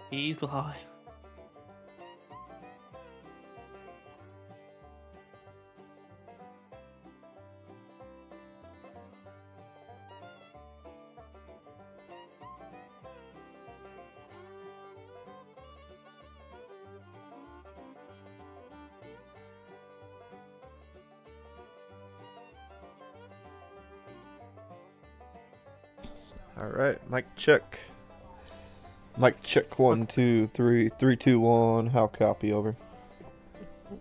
He's live. All right, mic check. Mic check. 1, 2, 3, 3, 2, 1. How copy over?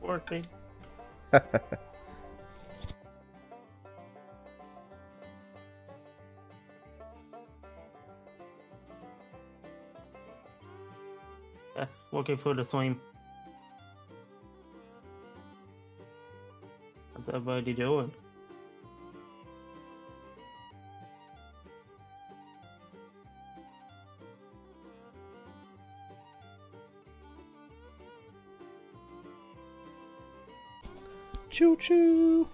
Working. Working for the swim. How's everybody doing? Choo choo.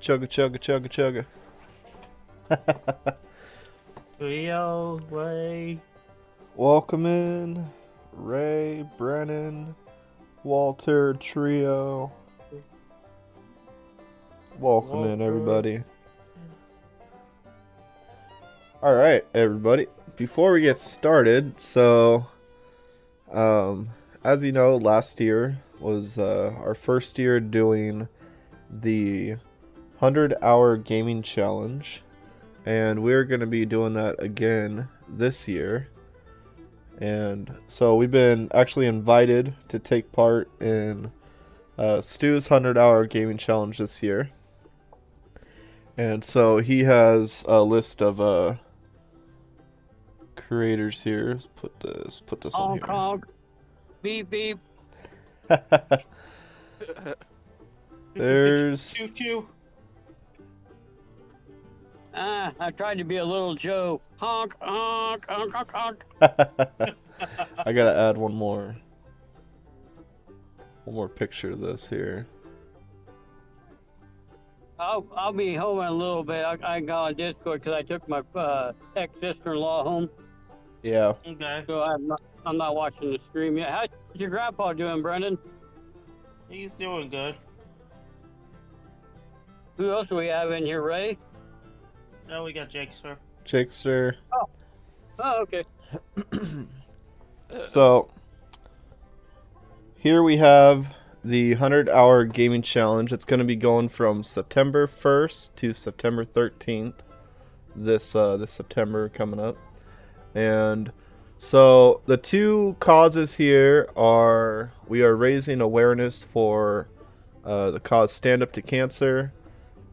Chugga chugga chugga chugga. Rio, Ray. Welcome in, Ray, Brennan, Walter, Trio. Welcome in, everybody. All right, everybody. Before we get started, as you know, last year was our first year doing the 100-hour gaming challenge, and we're going to be doing that again this year. And so we've been actually invited to take part in Stu's 100-hour gaming challenge this year. And so he has a list of creators here. Let's put this on here. Honk. Beep beep. There's Choo choo. I tried to be a little Joe. Honk, honk, honk, honk, honk. I gotta add one more picture of this here. I'll be home in a little bit. I got on Discord because I took my ex-sister-in-law home, Yeah. Okay. so I'm not watching the stream yet. How's your grandpa doing, Brendan? He's doing good. Who else do we have in here, Ray? Now we got Jakester. Jakester. Oh, okay. So here we have the 100-hour gaming challenge. It's going to be going from September 1st to September 13th. This September coming up. And so the two causes here are we are raising awareness for the cause Stand Up to Cancer,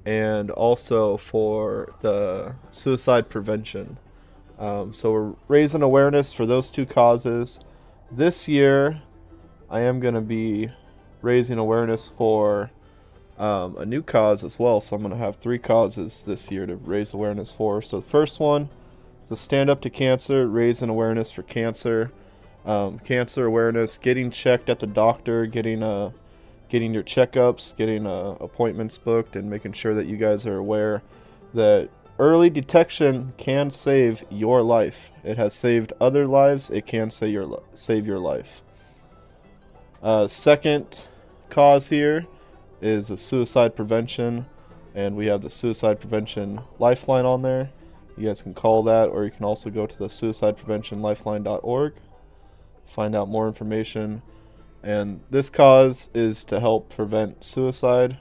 and also for the suicide prevention. So we're raising awareness for those two causes. This year, I am going to be raising awareness for a new cause as well. So I'm going to have 3 causes this year to raise awareness for. So the first one is the Stand Up to Cancer, raising awareness for cancer. Cancer awareness, getting checked at the doctor, getting your checkups, getting appointments booked, and making sure that you guys are aware that early detection can save your life. It has saved other lives. It can save your life. Second cause here is a suicide prevention, and we have the suicide prevention lifeline on there. You guys can call that, or you can also go to the suicidepreventionlifeline.org, find out more information. And this cause is to help prevent suicide,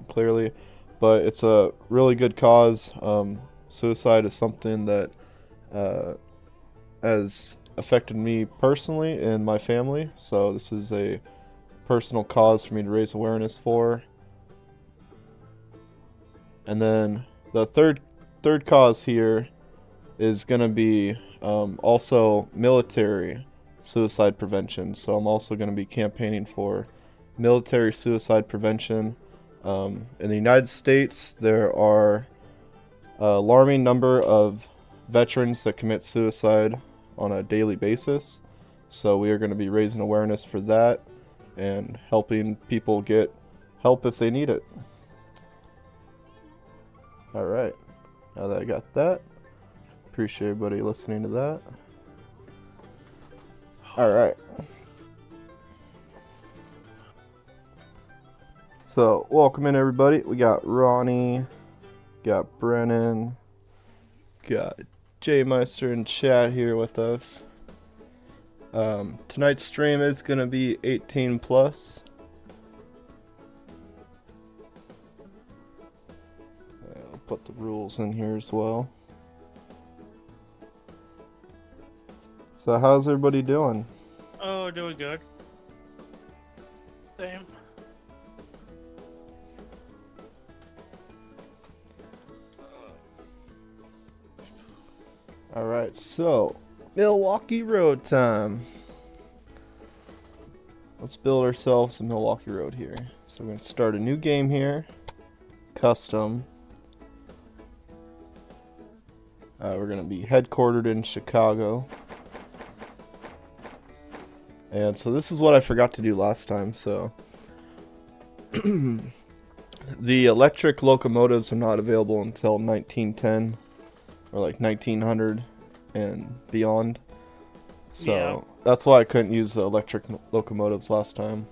clearly, but it's a really good cause. Suicide is something that has affected me personally and my family, so this is a personal cause for me to raise awareness for. And then the third cause here is going to be also military suicide prevention. So I'm also going to be campaigning for military suicide prevention. In the United States, there are an alarming number of veterans that commit suicide on a daily basis. So we are going to be raising awareness for that and helping people get help if they need it. All right. Now that I got that, appreciate everybody listening to that. All right. So, welcome in everybody. We got Ronnie, got Brennan, got Jay Meister in chat here with us. Tonight's stream is going to be 18 plus. I'll put the rules in here as well. So how's everybody doing? Oh, doing good. Same. Alright, so Milwaukee Road time. Let's build ourselves a Milwaukee Road here. So we're going to start a new game here. Custom. We're going to be headquartered in Chicago. And so this is what I forgot to do last time, so the electric locomotives are not available until 1910 or like 1900 and beyond. So Yeah. that's why I couldn't use the electric locomotives last time.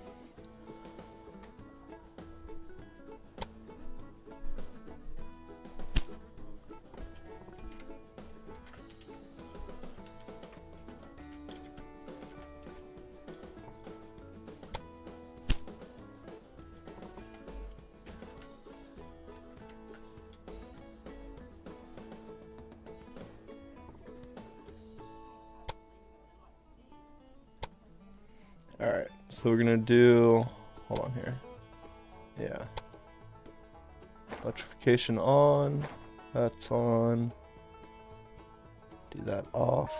Alright, so we're gonna do, hold on here, yeah, electrification on, that's on, do that off.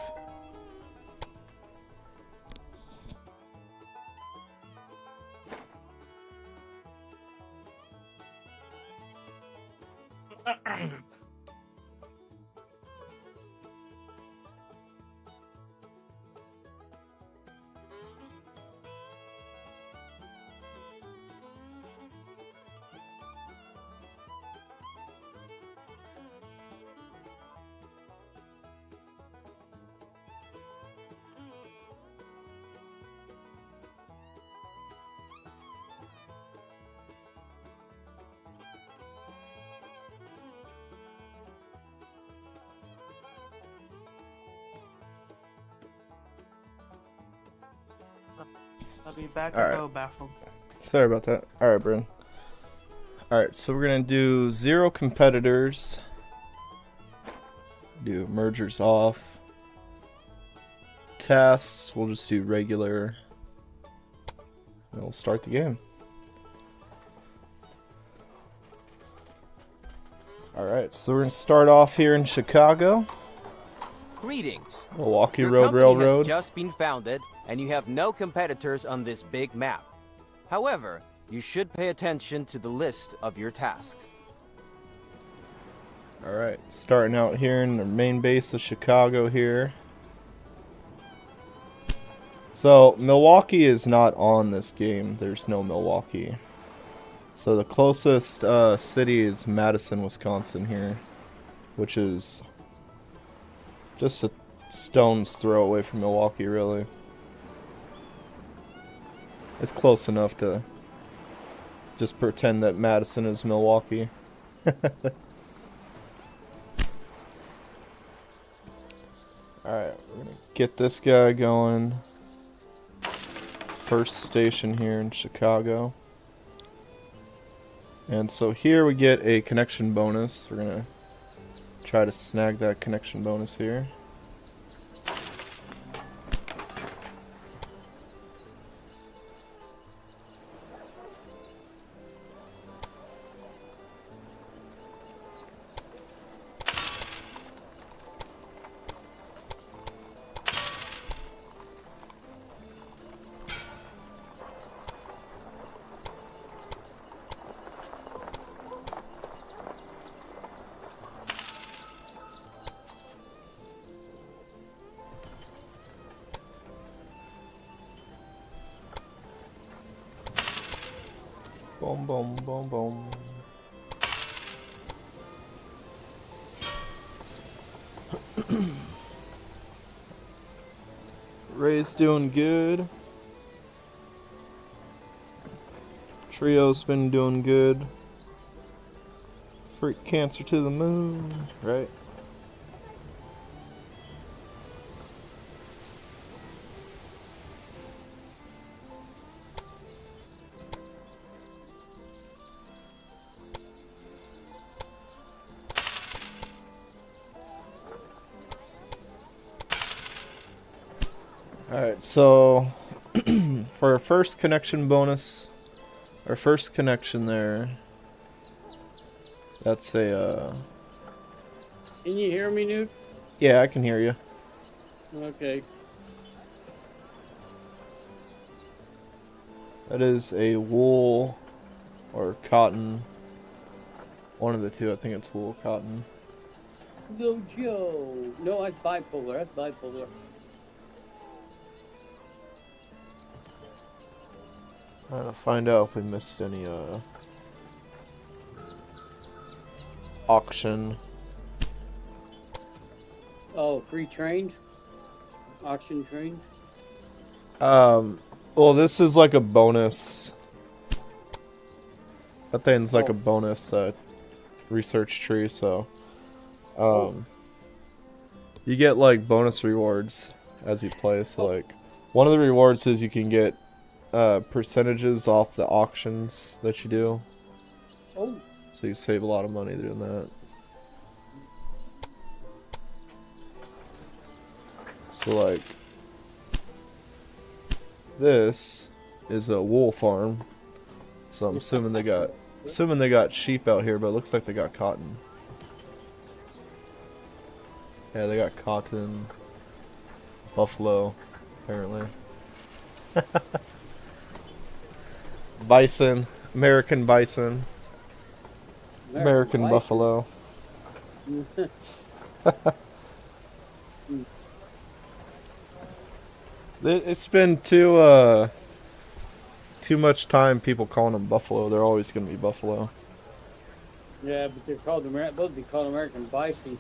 I'll be back All to right. go bathroom. Sorry about that. Alright, Bryn. Alright, so we're gonna do 0 competitors. Do mergers off. Tasks, we'll just do regular. And we'll start the game. Alright, so we're gonna start off here in Chicago. Greetings. Milwaukee Your Road company Railroad. has just been founded, and you have no competitors on this big map. However, you should pay attention to the list of your tasks. Alright, starting out here in the main base of Chicago here. So, Milwaukee is not on this game. There's no Milwaukee. So the closest city is Madison, Wisconsin here, which is just a stone's throw away from Milwaukee, really. It's close enough to just pretend that Madison is Milwaukee. Alright, we're gonna get this guy going. First station here in Chicago. And so here we get a connection bonus. We're gonna try to snag that connection bonus here. Boom, boom, boom, boom. Ray's doing good. Trio's been doing good. Freak cancer to the moon, right? Alright, so for our first connection bonus, our first connection there, that's a, Can you hear me, Newt? yeah, I can hear you. Okay. That is a wool or cotton, one of the two. I think it's wool cotton. Go Joe. No, that's bipolar. That's bipolar. Trying to find out if we missed any auction. Oh, free trains? Auction trains? Well, this is like a bonus. That thing's like a bonus research tree, so you get like bonus rewards as you play. So like one of the rewards is you can get percentages off the auctions that you do. Oh. So you save a lot of money doing that. So like this is a wool farm. So I'm assuming they got sheep out here, but it looks like they got cotton. Yeah, they got cotton, buffalo, apparently. Bison, American bison, American bison. buffalo. It's been too much time people calling them buffalo. They're always gonna be buffalo. Yeah, but they're called supposed to be called American bison.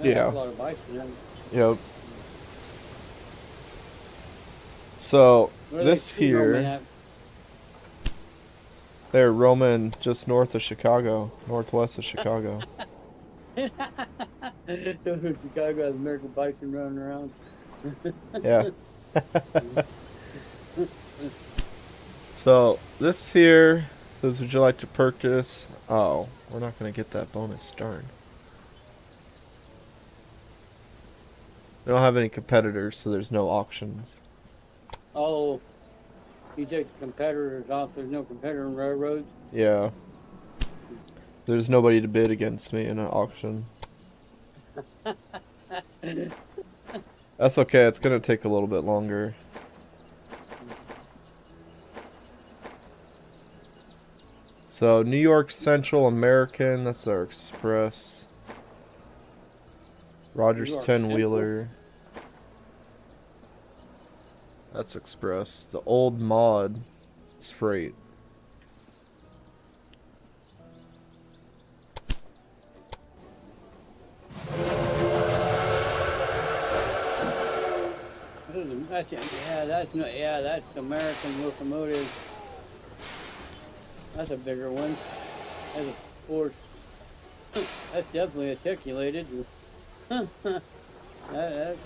Yeah. A lot of bison. Yep. So Where are this they roaming here, at? they're roaming just north of Chicago, northwest of Chicago. Chicago has American bison running around. Yeah. So this here says, would you like to purchase? Oh, we're not gonna get that bonus, darn. We don't have any competitors, so there's no auctions. Oh, you take the competitors off. There's no competitor in railroads. Yeah. There's nobody to bid against me in an auction. That's okay, it's gonna take a little bit longer. So, New York Central American, that's our express. Rogers 10-wheeler. That's express. The old mod is freight. That's American locomotive. That's a bigger one. That's a force. That's definitely articulated. That's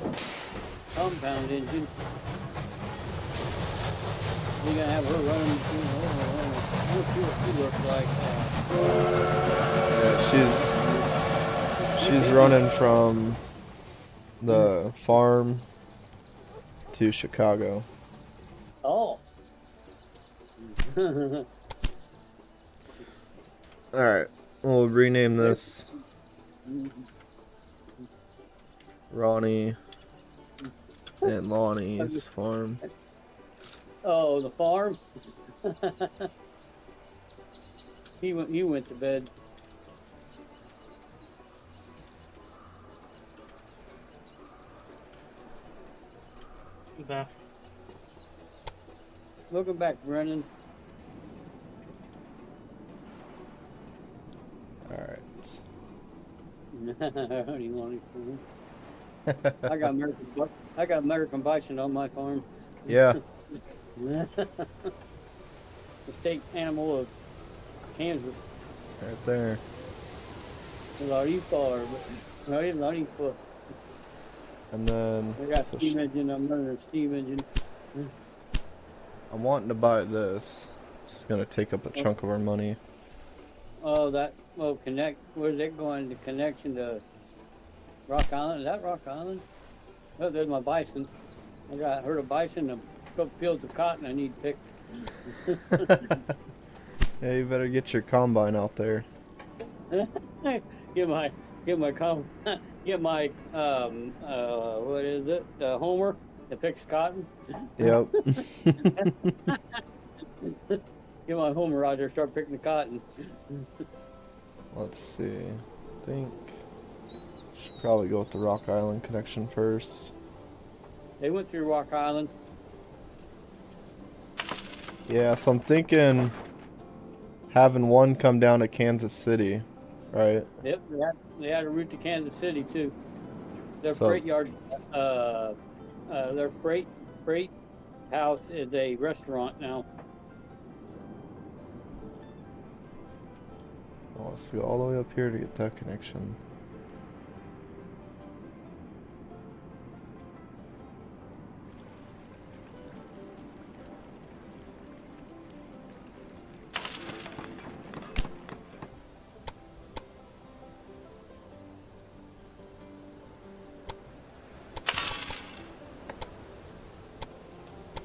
compound engine. You're gonna have her running. Let's see what she looks like. Yeah, she's running from the farm to Chicago. Oh. Alright, we'll rename this Ronnie and Lonnie's farm. Oh, the farm? He went to bed. Back. Welcome back, Brennan. Alright. Howdy, Lonnie. I got American bison on my farm. Yeah. The state animal of Kansas. Right there. Lottie farm. Lottie farm. And then I got so steam engine. I'm running a steam engine. I'm wanting to buy this. This is gonna take up a chunk of our money. Oh, where's it going? The connection to Rock Island? Is that Rock Island? Oh, there's my bison. I got herd of bison and a couple fields of cotton I need picked. Yeah, you better get your combine out there. get my what is it? Homer that picks cotton. Yep. Get my Homer out there, start picking the cotton. Let's see. I think should probably go with the Rock Island connection first. They went through Rock Island. Yeah, so I'm thinking having one come down to Kansas City, right? Yep, they had a route to Kansas City too. Their So- freight yard, their freight house is a restaurant now. Well, let's go all the way up here to get that connection.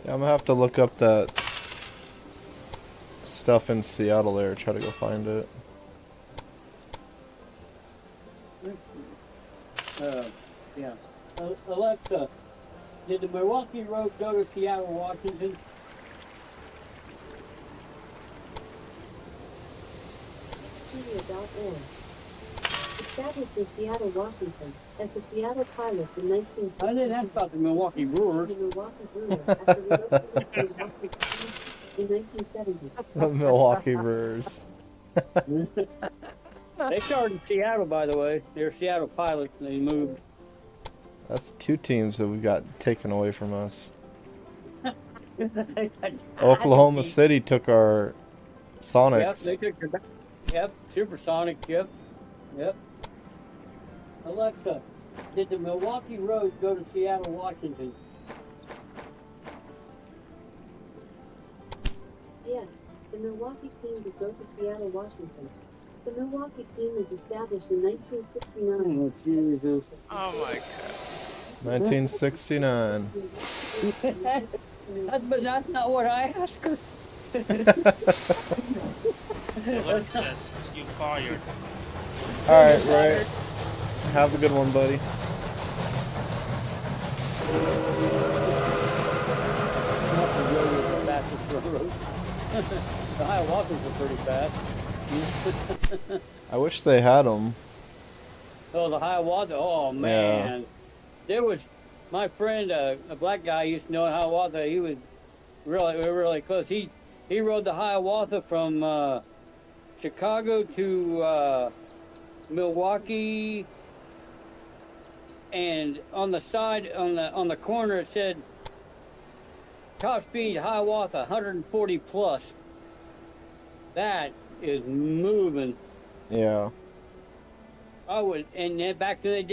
Yeah, I'm gonna have to look up that stuff in Seattle there, try to go find it. Yeah. Alexa, did the Milwaukee Road go to Seattle, Washington? Wikipedia.org. Established in Seattle, Washington, as the Seattle Pilots in 1960. I didn't ask about the Milwaukee Brewers. The Milwaukee Brewers after relocating to Milwaukee in 1970. The Milwaukee Brewers. They started in Seattle, by the way. They were Seattle Pilots, and they moved. That's two teams that we got taken away from us. Oklahoma City took our Sonics. Yep, they took your. Yep, Supersonic. Yep. Alexa, did the Milwaukee Road go to Seattle, Washington? Yes, the Milwaukee team did go to Seattle, Washington. The Milwaukee team was established in 1969. Oh, Jesus. Oh my 1969. But that's not what I asked her. god. Alexis, you fired. Alright, right. Have a good one, buddy. The Hiawassas are pretty fast. I wish they had them. Oh, the Hiawatha. Oh, man. There was my friend, a black guy, used to know Hiawatha. He was we were really close. He rode the Hiawatha from Chicago to Milwaukee, and on the side, on the corner, it said top speed Hiawatha 140 plus. That is moving. Yeah. I would, and then back then they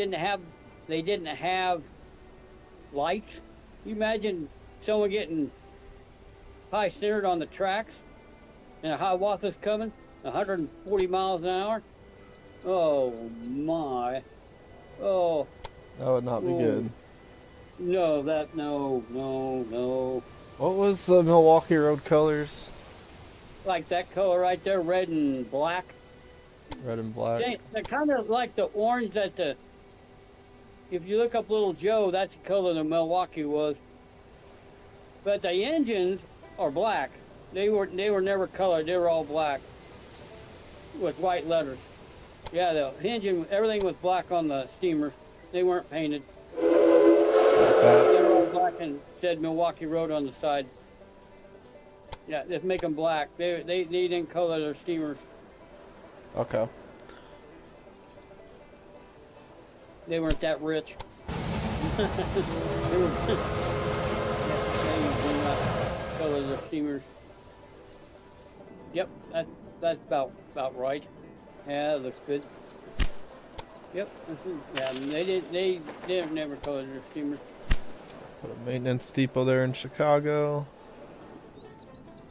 didn't have lights. You imagine someone getting high centered on the tracks, and a Hiawatha's coming 140 miles an hour. Oh my! Oh That would not be good. no, no. What was the Milwaukee Road colors? Like that color right there, red and black. Red and black. They're kind of like the orange that if you look up Little Joe, that's the color the Milwaukee was. But the engines are black. They were never colored. They were all black with white letters. Yeah, the engine, everything was black on the steamers. They weren't painted. They were all black and said Milwaukee Road on the side. Yeah, just make them black. They didn't color their steamers. Okay. They weren't that rich. They were, color the steamers. Yep, that's about right. Yeah, that looks good. Yep, yeah, they never colored their steamers. Put a maintenance depot there in Chicago.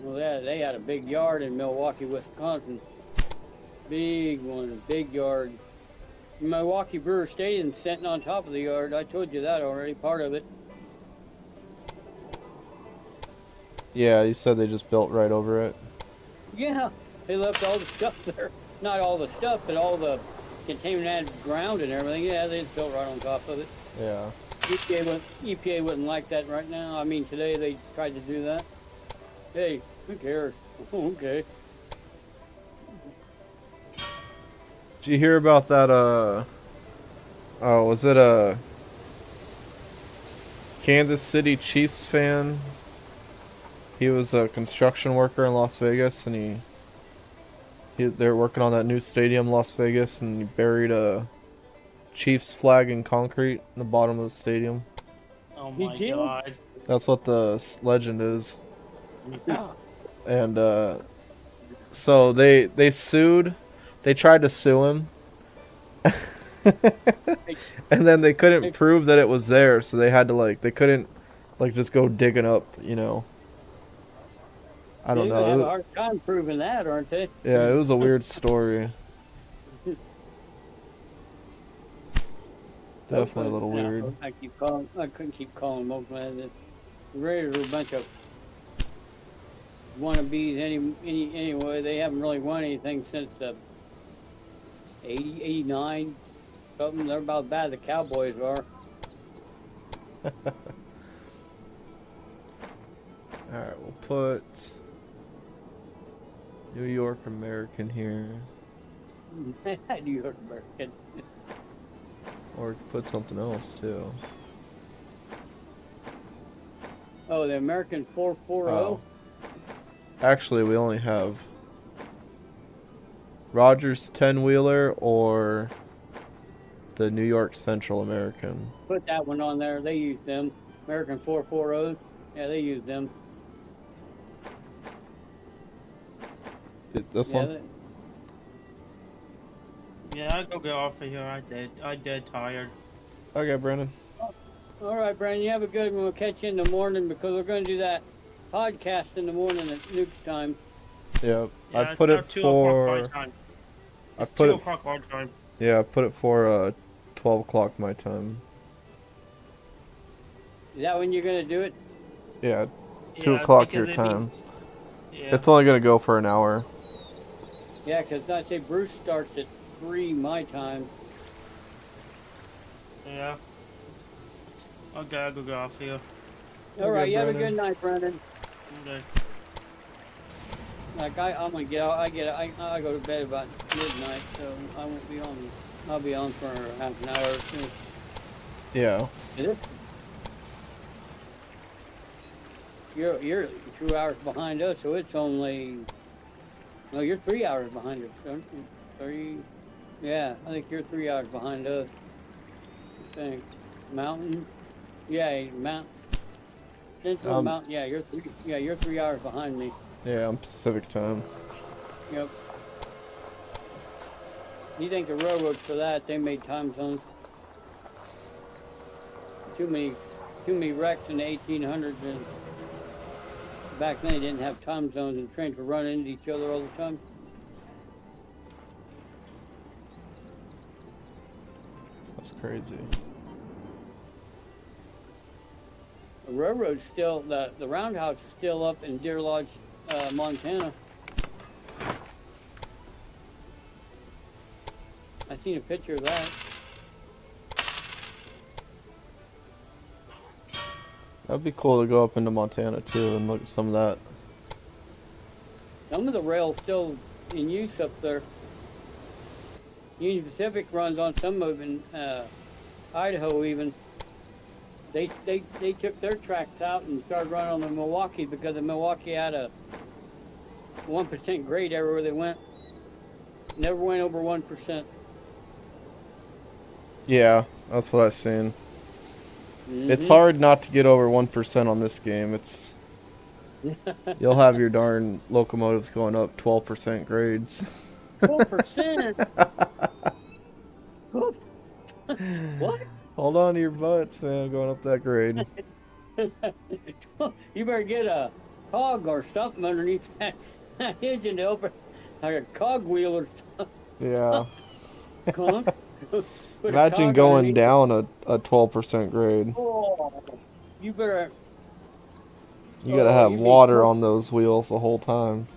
Well, they had a big yard in Milwaukee, Wisconsin. Big one, a big yard. Milwaukee Brewer Stadium sitting on top of the yard. I told you that already, part of it. Yeah, you said they just built right over it. Yeah, they left all the stuff there. Not all the stuff, but all the contaminated ground and everything. Yeah, they built right on top of it. Yeah. EPA wouldn't like that right now. I mean, today they tried to do that. Hey, who cares? Okay. Did you hear about that, oh, was it a Kansas City Chiefs fan? He was a construction worker in Las Vegas, and they're working on that new stadium in Las Vegas, and he buried a Chiefs flag in concrete in the bottom of the stadium. Oh my god. That's what the legend is. Yeah. And so they sued. They tried to sue him. And then they couldn't prove that it was there, so they had to they couldn't just go digging up, I don't know. They have a hard time proving that, aren't they? Yeah, it was a weird story. Definitely a little weird. I couldn't keep calling them Oakland. The Raiders are a bunch of wannabes anyway. They haven't really won anything since 80, 89, something. They're about as bad as the Cowboys are. Alright, we'll put New York American here. New York American. Or put something else too. Oh, the American 440? Oh. Actually, we only have Rogers 10-wheeler or the New York Central American. Put that one on there. They use them. American 440s. Yeah, they use them. This one? Yeah, I'll go get off of here. I dead tired. Okay, Brandon. All right, Brandon, you have a good one. We'll catch you in the morning because we're going to do that podcast in the morning at Nuke's time. Yep. Yeah, I put it 2 for. o'clock my time. I It's put 2 it. o'clock our time. Yeah, I put it for 12 o'clock my time. Is that when you're going to do it? Yeah, 2 Yeah, o'clock because your it time. means- Yeah. It's only gonna go for an hour. Yeah, because I say Bruce starts at 3 my time. Yeah. Okay, I'll go get off here. All right, Okay, you have a Brandon. good night, Brandon. Okay. Like I'm gonna get out. I go to bed about midnight, so I won't be on. I'll be on for half an hour or two. Yeah. Is it? You're 2 hours behind us, so it's only. No, you're 3 hours behind us, aren't you? 3. Yeah, I think you're 3 hours behind us. I think Mountain. Yeah, Central Mountain. Yeah, you're 3 hours behind me. Yeah, I'm Pacific time. Yep. You think the railroads for that, they made time zones. Too many wrecks in the 1800s, and back then they didn't have time zones and trains were running into each other all the time. That's crazy. The railroad's still, the roundhouse is still up in Deer Lodge, Montana. I seen a picture of that. That'd be cool to go up into Montana too and look at some of that. Some of the rail's still in use up there. Union Pacific runs on some of it in Idaho even. They took their tracks out and started running on the Milwaukee because the Milwaukee had a 1% grade everywhere they went. Never went over 1%. Yeah, that's what I seen. It's hard not to get over 1% on this game. It's you'll have your darn locomotives going up 12% grades. 12%. What? Hold on to your butts, man, going up that grade. You better get a cog or something underneath that engine to open, like a cog wheel or something. Yeah. Put a Imagine cog going underneath. down a 12% grade. Oh, you better. You gotta Oh, have you'd be water smart. on those wheels the whole time.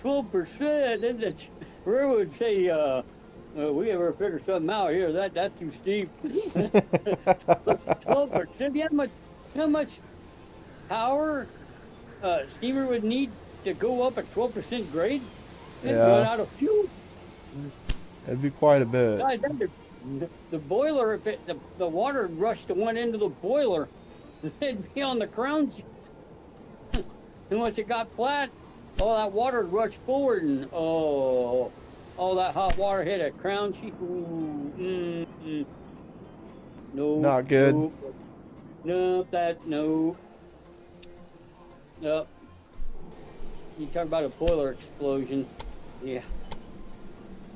12%. Then the railroad would say, we ever figure something out here. That's too steep. 12%. You know how much power steamer would need to go up at 12% grade? They'd Yeah. run out of fuel. It'd be quite a bit. Besides that, the boiler, if the water would rush to one end of the boiler, it'd be on the crown sheet. And once it got flat, all that water would rush forward, and all that hot water hit a crown sheet. Ooh, no, Not good. No. You talk about a boiler explosion. Yeah.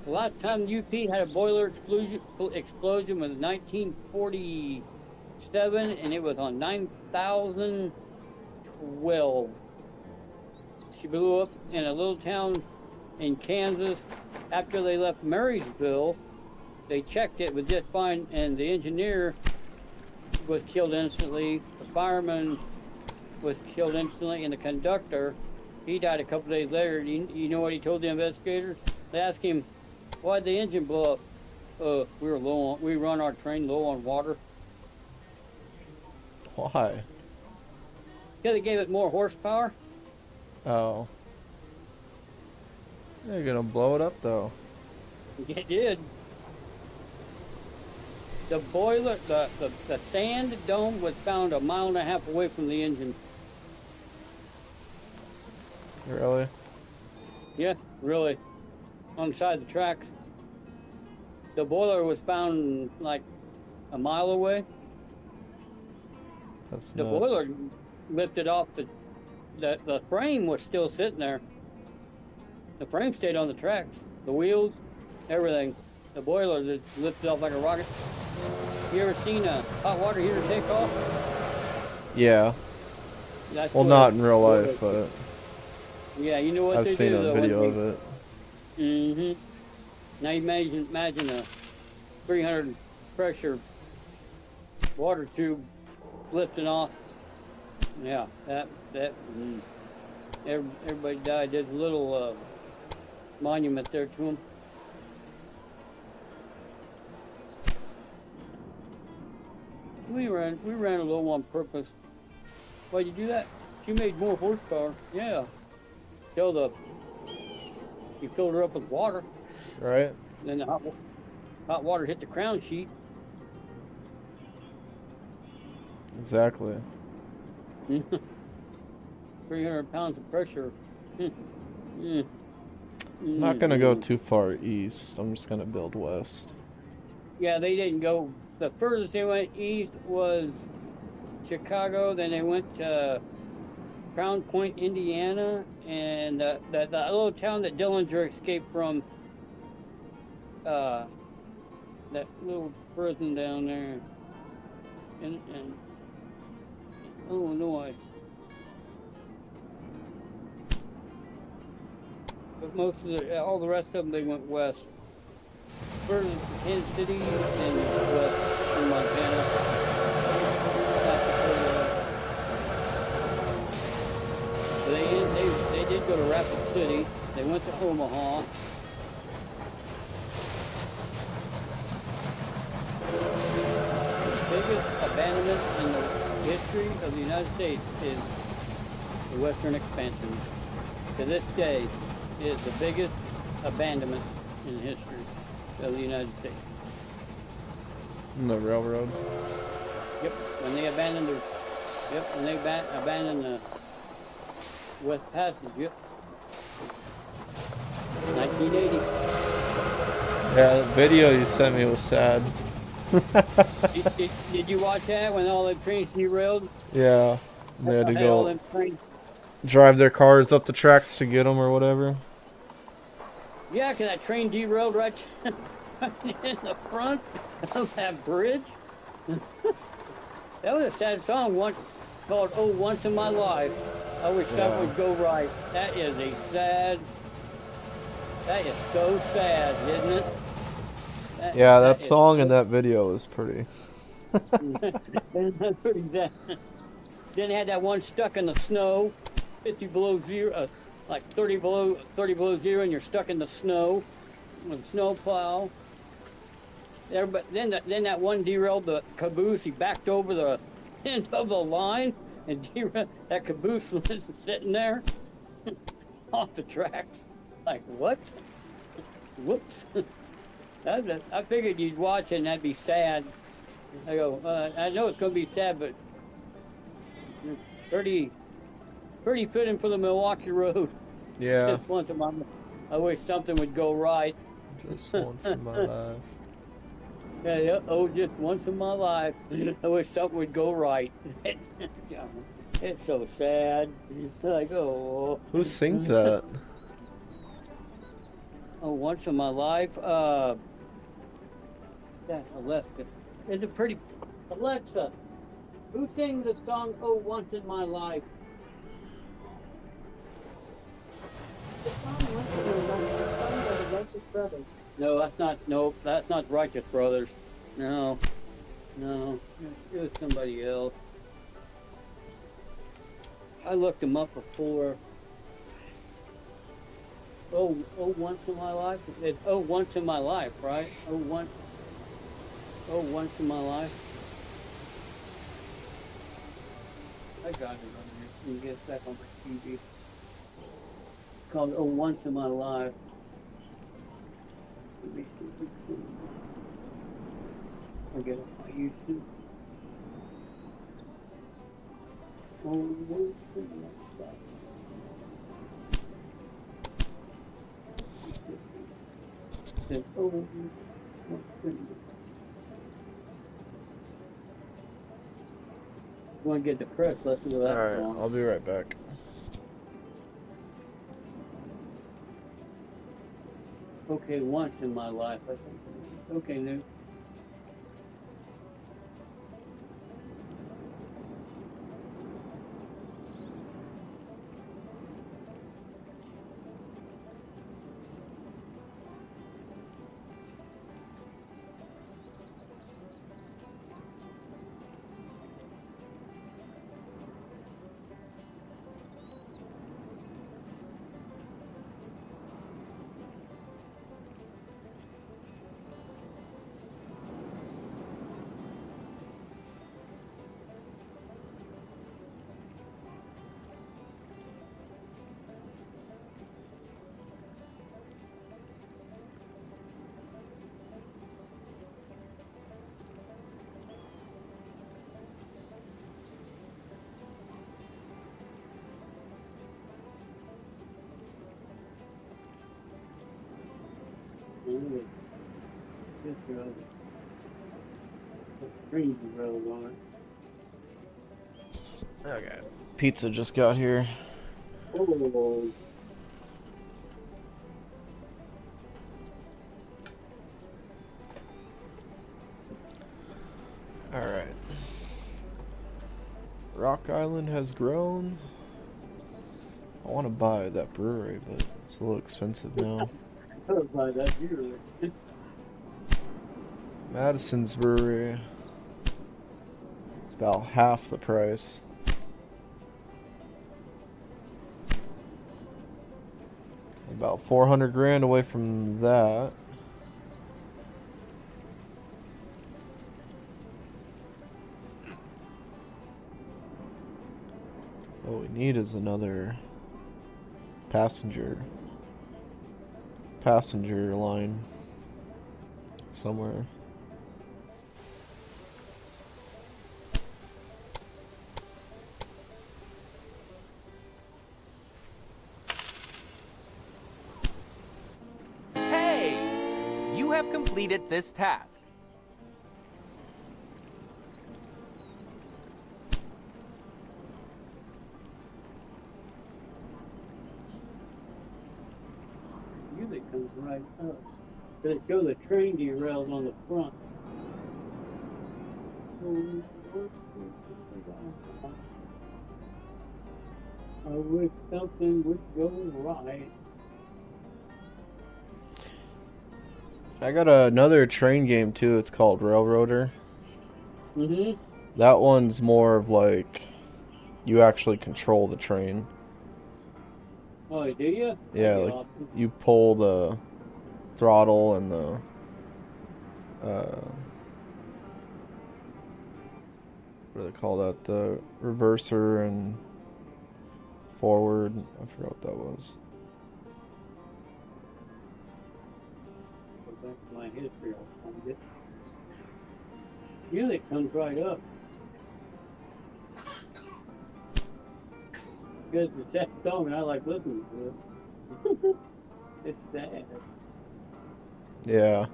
The last time UP had a boiler explosion was 1947, and it was on 9012. She blew up in a little town in Kansas. After they left Marysville, they checked it was just fine, and the engineer was killed instantly. The fireman was killed instantly, and the conductor, he died a couple days later. You know what he told the investigators? They asked him, "Why'd the engine blow up?" We run our train low on water. Why? Yeah, they gave it more horsepower. Oh. They're gonna blow it up though. It did. The boiler, the sand dome was found 1.5 miles away from the engine. Really? Yeah, really. On the side of the tracks. The boiler was found like 1 mile away. That's The nuts. boiler lifted off the frame was still sitting there. The frame stayed on the tracks. The wheels, everything. The boiler just lifted off like a rocket. You ever seen a hot water heater take off? Yeah. That's Well, what not a in real boiler- life, but Yeah, you know what I've they seen do, a though, video when of it. Mm-hmm. Now you imagine a 300 pressure water tube lifting off. Yeah, everybody died. There's a little monument there to them. We ran it low on purpose. Why'd you do that? She made more horsepower. Yeah. You filled her up with water. Right? Then the hot water hit the crown sheet. Exactly. 300 pounds of pressure. I'm not gonna go too far east. I'm just gonna build west. Yeah, they didn't go. The furthest they went east was Chicago. Then they went to Crown Point, Indiana, and that little town that Dillinger escaped from. That little prison down there in Illinois. But all the rest of them, they went west. Further to Kansas City and west in Montana. They did go to Rapid City. They went to Omaha. The biggest abandonment in the history of the United States is the Western expansion. To this day, it is the biggest abandonment in the history of the United States. The railroad. Yep, when they abandoned the West Passage, yep. 1980. Yeah, the video you sent me was sad. Did you watch that when all the trains derailed? Yeah. They had to Had all go them trains. drive their cars up the tracks to get them or whatever. Yeah, 'cause that train derailed right in the front of that bridge. That was a sad song once called "Oh Once in My Life." I wish something would go right. That is a sad. That is so sad, isn't it? Yeah, that is song and so- that video was pretty. That's pretty sad. Then they had that one stuck in the snow, 50 below zero, like 30 below zero, and you're stuck in the snow with a snow plow. Everybody, then that one derailed the caboose. He backed over the end of the line, and derailed, that caboose was sitting there off the tracks. Like, what? Whoops. I figured you'd watch it and that'd be sad. I go, I know it's going to be sad, but pretty fitting for the Milwaukee Road. Yeah. Just once in my life. I wish something would go right. Just once in my life. Yeah, oh, just once in my life. I wish something would go right. It's so sad. Like, oh. Who sings that? Oh, once in my life. That's Alexa. It's a pretty. Alexa, who sings the song "Oh, Once in My Life"? The song Once in My Life was sung by the Righteous Brothers. No, that's not. No, that's not Righteous Brothers. No, it was somebody else. I looked them up before. Oh, once in my life. It's "Oh, Once in My Life," right? Oh, once in my life. I got it on here. You can get it back on my TV. It's called "Oh, Once in My Life." Let me see if we can. I'll get it on YouTube. Oh, once in my life. Says, "Oh, once in my life." You want to get depressed, listen to that Alright, song. I'll be right back. Okay, once in my life, I think. Okay, then. Screen road on it. Okay. Pizza just got here. Oh, Alright. Rock Island has grown. I want to buy that brewery, but it's a little expensive now. I would buy that here. Madison's brewery. It's about half the price. About 400 grand away from that. What we need is another passenger line somewhere. Hey! You have completed this task. comes right up. They show the train derailed on the front. I wish something would go right. I got another train game too. It's called Railroader. Mm-hmm. That one's more of like you actually control the train. Oh, do you? Yeah, That'd be like awesome. you pull the throttle and the what do they call that? The reverser and forward. I forgot what that was. Go back to my history. I'll find it. Usually it comes right up. Because it's a sad song and I like listening to it. It's sad. Yeah.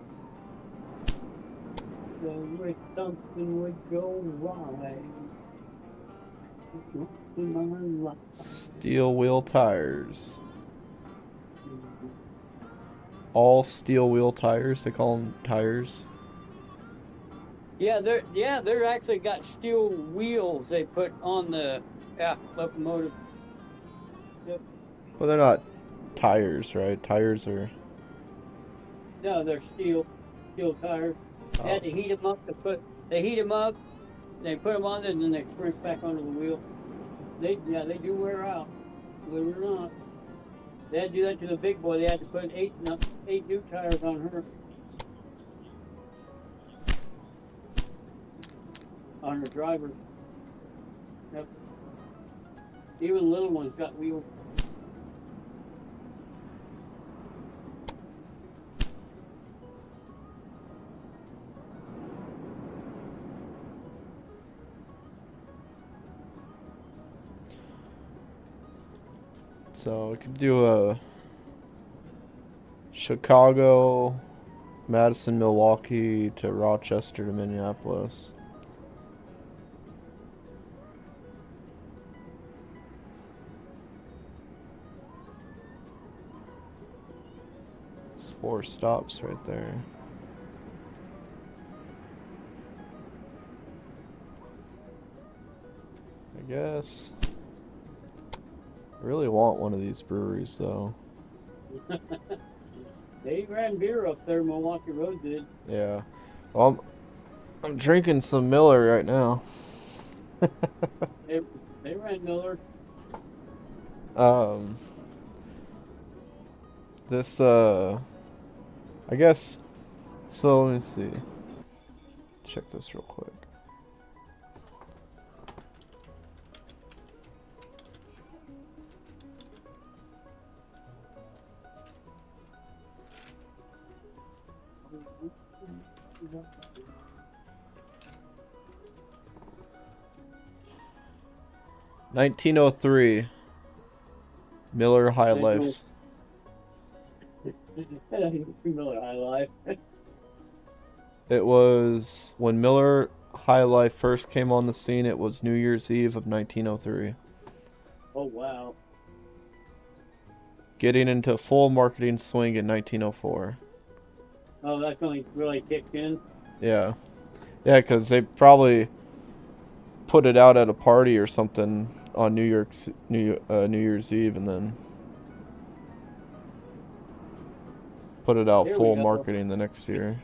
So wish something would go right. In my life. Steel wheel tires. All steel wheel tires. They call them tires. Yeah, they're actually got steel wheels they put on the locomotive. Yep. Well, they're not tires, right? Tires are. No, they're steel tires. They had to heat them up they heat them up, they put them on there, and then they sprint back onto the wheel. They do wear out, believe it or not. They had to do that to the big boy. They had to put eight new tires on her. On her driver. Yep. Even little ones got wheels. So we could do a Chicago, Madison, Milwaukee to Rochester to Minneapolis. It's 4 stops right there. I guess. I really want one of these breweries though. They ran beer up there, Milwaukee Road did. Yeah. Well, I'm drinking some Miller right now. They ran Miller. This I guess so let me see. Check this real quick. $1903 Miller High Lifes. Miller High Life. It was when Miller High Life first came on the scene. It was New Year's Eve of 1903. Oh wow. Getting into full marketing swing in 1904. Oh, that's when he really kicked in. Yeah, yeah, because they probably put it out at a party or something on New Year's Eve, and then put it out Here we full go. marketing the next year.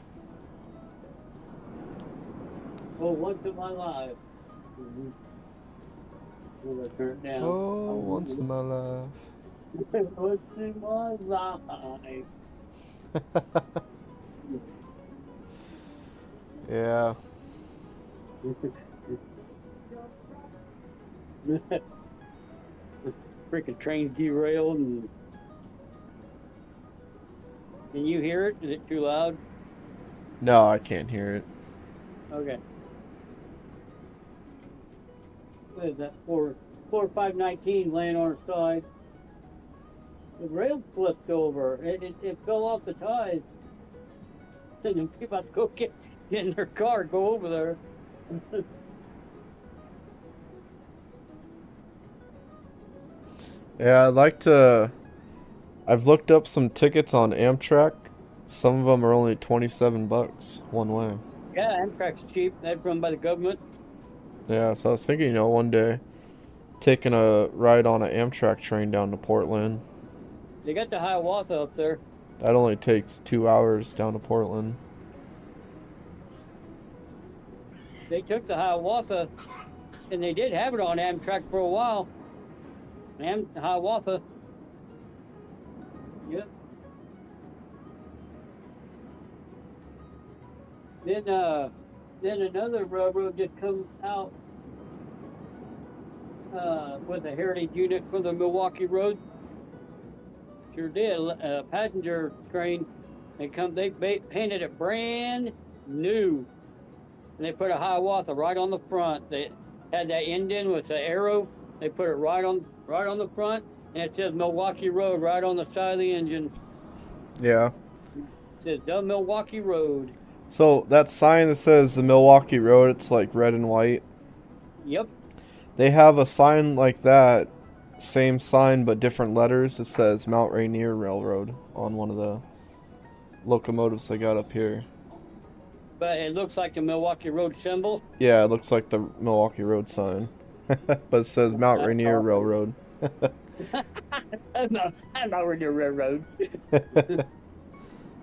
Oh, once in my life. We'll turn it down. Oh, once in my life. Once in my life. Yeah. Freaking train's derailed and can you hear it? Is it too loud? No, I can't hear it. Okay. What is that? 4519 laying on her side. The rail flipped over. It fell off the ties. And then people have to go get in their car, go over there. Yeah, I'd like to I've looked up some tickets on Amtrak. Some of them are only $27 one way. Yeah, Amtrak's cheap. That's run by the government. Yeah, so I was thinking, one day taking a ride on an Amtrak train down to Portland. They got the Hiawatha up there. That only takes 2 hours down to Portland. They took the Hiawatha, and they did have it on Amtrak for a while. Hiawatha. Yep. Then another railroad just comes out with a heritage unit for the Milwaukee Road. Sure did. A passenger train. They painted it brand new, and they put a Hiawatha right on the front. They had that indent with the arrow. They put it right on the front, and it says Milwaukee Road right on the side of the engine. Yeah. It says the Milwaukee Road. So that sign that says the Milwaukee Road, it's like red and white. Yep. They have a sign like that, same sign but different letters. It says Mount Rainier Railroad on one of the locomotives they got up here. But it looks like the Milwaukee Road symbol. Yeah, it looks like the Milwaukee Road sign. But it says Mount Rainier Railroad. I'm not Rainier Railroad.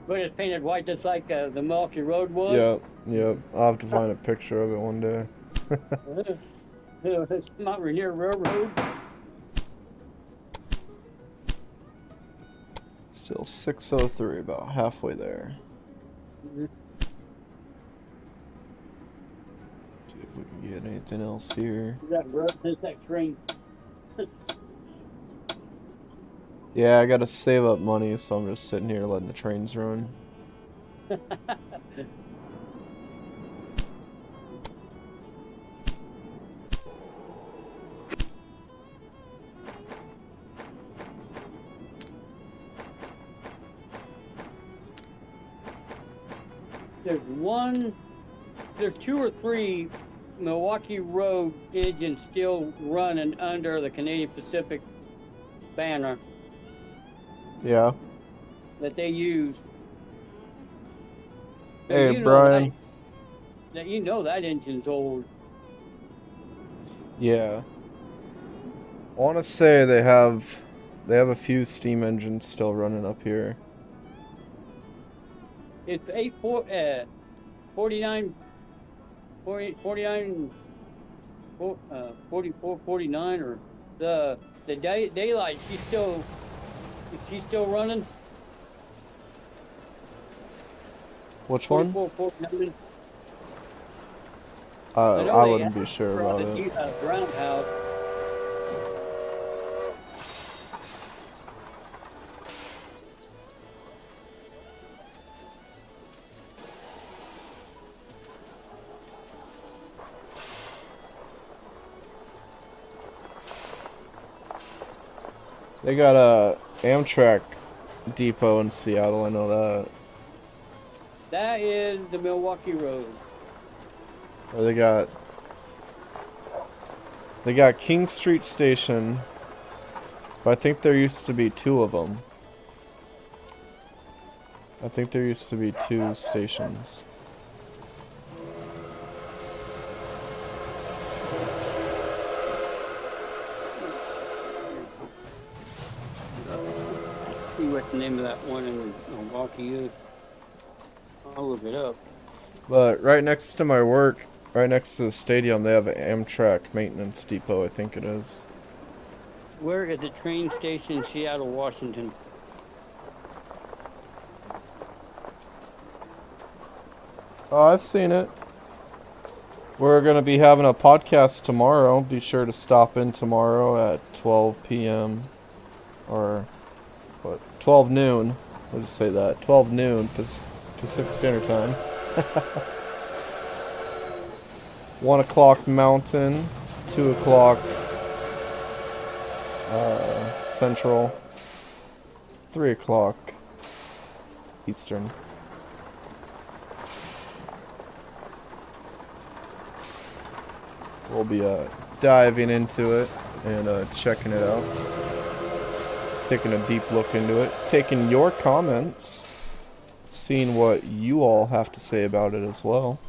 But it's painted white just like the Milwaukee Road was. Yep. I'll have to find a picture of it one day. It's Mount Rainier Railroad. Still 6:03, about halfway there. Mm-hmm. See if we can get anything else here. There's that train. Yeah, I gotta save up money, so I'm just sitting here letting the trains run. There's 2 or 3 Milwaukee Road engines still running under the Canadian Pacific banner Yeah. that they use. So Hey, Brian. That engine's old. Yeah. I want to say they have a few steam engines still running up here. It's 49, 44, 49, or the daylight. Is she still running? Which one? 44, 49. I wouldn't be sure about it. Roundhouse. They got a Amtrak depot in Seattle, I know that. That is the Milwaukee Road. Or they got King Street Station, but I think there used to be 2 of them. I think there used to be 2 stations. See what the name of that one in Milwaukee is. I'll look it up. But right next to my work, right next to the stadium, they have an Amtrak maintenance depot, I think it is. Where is the train station in Seattle, Washington? Oh, I've seen it. We're going to be having a podcast tomorrow. Be sure to stop in tomorrow at 12 p.m. Or, 12 noon. I'll just say that. 12 noon Pacific Standard Time. 1 o'clock Mountain. 2 o'clock Central. 3 o'clock Eastern. We'll be diving into it and checking it out. taking a deep look into it, taking your comments, seeing what you all have to say about it as well.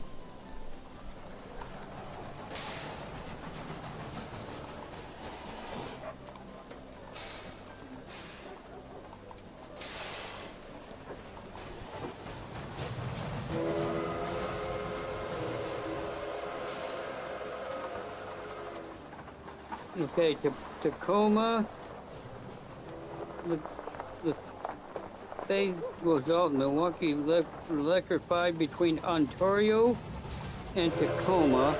Okay, Tacoma. The phase goes out. Milwaukee electrified between Ontario and Tacoma.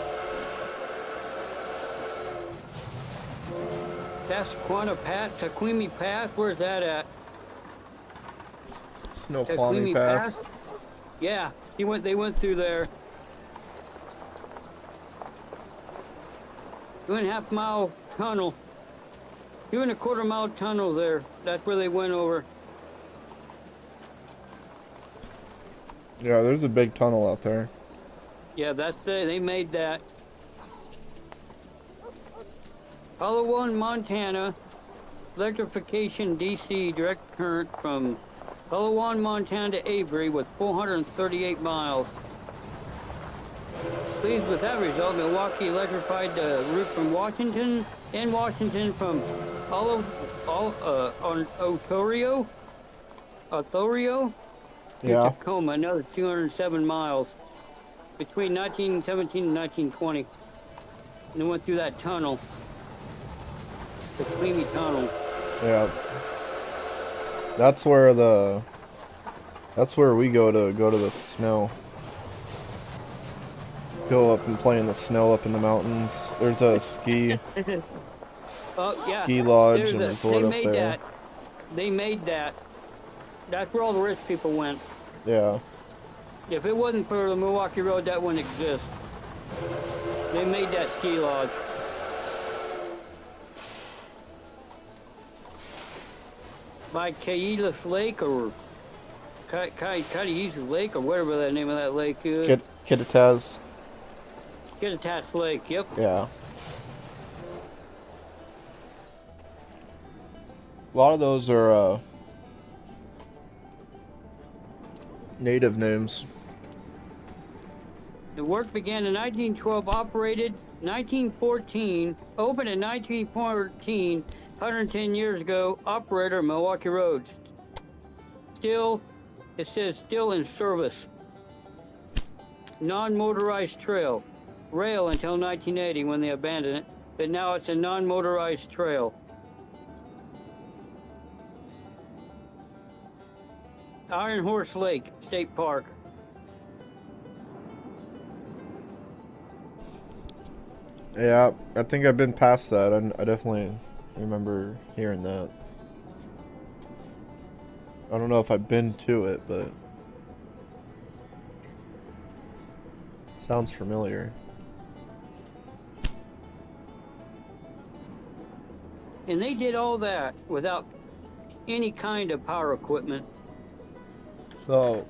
Taquimi Pass. Where's that at? Snoqualmie Pass. Yeah, they went through there. 2.5 mile tunnel. 2.25 mile tunnel there. That's where they went over. Yeah, there's a big tunnel out there. Yeah, that's it. They made that. Palawan, Montana. Electrification DC direct current from Palawan, Montana to Avery with 438 miles. Pleased with that result, Milwaukee electrified the route from Washington from Ontario to Tacoma, another 207 miles between 1917 and 1920. And they went through that tunnel, the Queenie Tunnel. Yeah. That's where we go to the snow. Go up and play in the snow up in the mountains. There's a ski lodge and resort up there. They made that. That's where all the rich people went. Yeah. If it wasn't for the Milwaukee Road, that wouldn't exist. They made that ski lodge. By Kayelas Lake or Kayelas Lake or whatever the name of that lake is. Kittitas. Kittitas Lake, yep. Yeah. A lot of those are native names. The work began in 1912, operated 1914, opened in 1914, 110 years ago, operator Milwaukee Roads. Still, it says still in service. Non-motorized trail. Rail until 1980 when they abandoned it, but now it's a non-motorized trail. Iron Horse Lake State Park. Yeah, I think I've been past that. I definitely remember hearing that. I don't know if I've been to it, but sounds familiar. And they did all that without any kind of power equipment. So,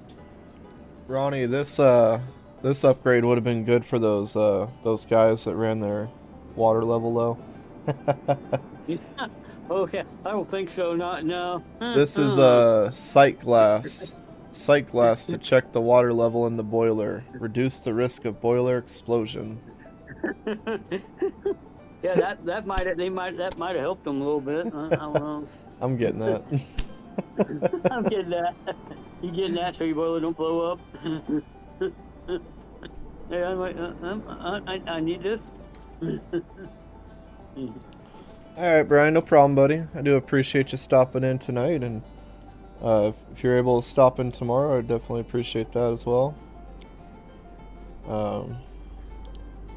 Ronnie, this upgrade would have been good for those guys that ran their water level low. Oh yeah, I don't think so. No. This is sight glass. Sight glass to check the water level in the boiler. Reduce the risk of boiler explosion. Yeah, that might have helped them a little bit. I don't know. I'm getting that. I'm getting that. You getting that so your boiler don't blow up? Hey, I'm like, I need this. Alright, Brian, no problem, buddy. I do appreciate you stopping in tonight, and if you're able to stop in tomorrow, I definitely appreciate that as well.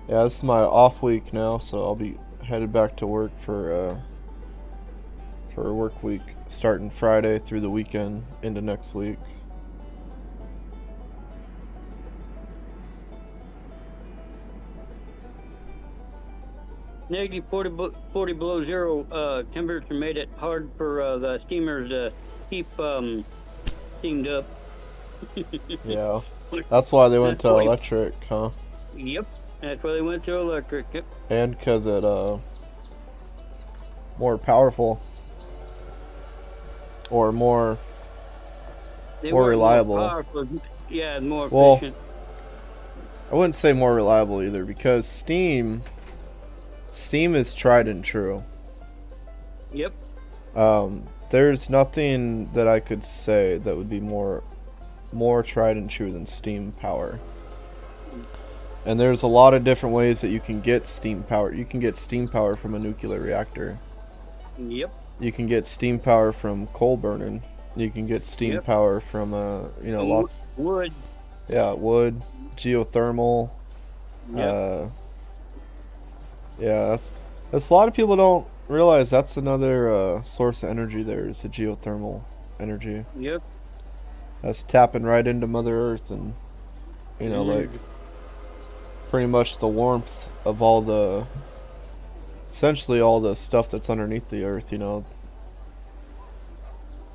Yeah, this is my off week now, so I'll be headed back to work for a work week starting Friday through the weekend into next week. Negative 40 below zero temperature made it hard for the steamers to keep steamed up. Yeah, that's why they went to electric, huh? Yep, that's why they went to electric. Yep. And because it more powerful. or more They more work reliable. More powerful. Yeah, more Well, efficient. I wouldn't say more reliable either, because Steam is tried and true. Yep. There's nothing that I could say that would be more tried and true than Steam power. And there's a lot of different ways that you can get Steam power. You can get Steam power from a nuclear reactor. Yep. You can get Steam power from coal burning. You can get Steam Yep. power from lots. Wood. Yeah, wood, geothermal. Yep. Yeah, that's a lot of people don't realize that's another source of energy. There is the geothermal energy. Yep. That's tapping right into Mother Earth, and like pretty much the warmth of essentially all the stuff that's underneath the Earth.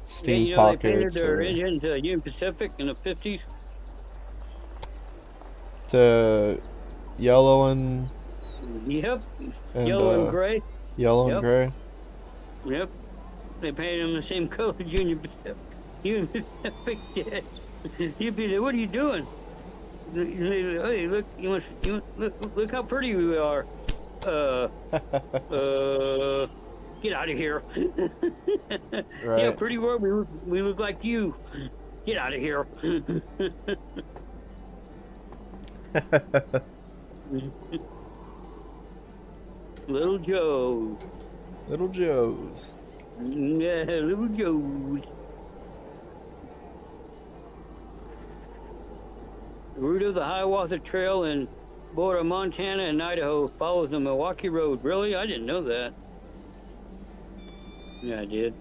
Steam pockets. They painted their engine to Union Pacific in the 50s. To yellow and Yep. Yellow and gray. Yellow and gray. Yep. They painted them the same color as Union Pacific. Union Pacific did. You'd be like, what are you doing? Hey, look! Look how pretty we are. Get out of here. Right. Yeah, pretty well. We look like you. Get out of here. Little Joe. Little Joes. Yeah, Little Joes. The route of the Hiawatha Trail in border Montana and Idaho follows the Milwaukee Road. Really? I didn't know that. Yeah, I did.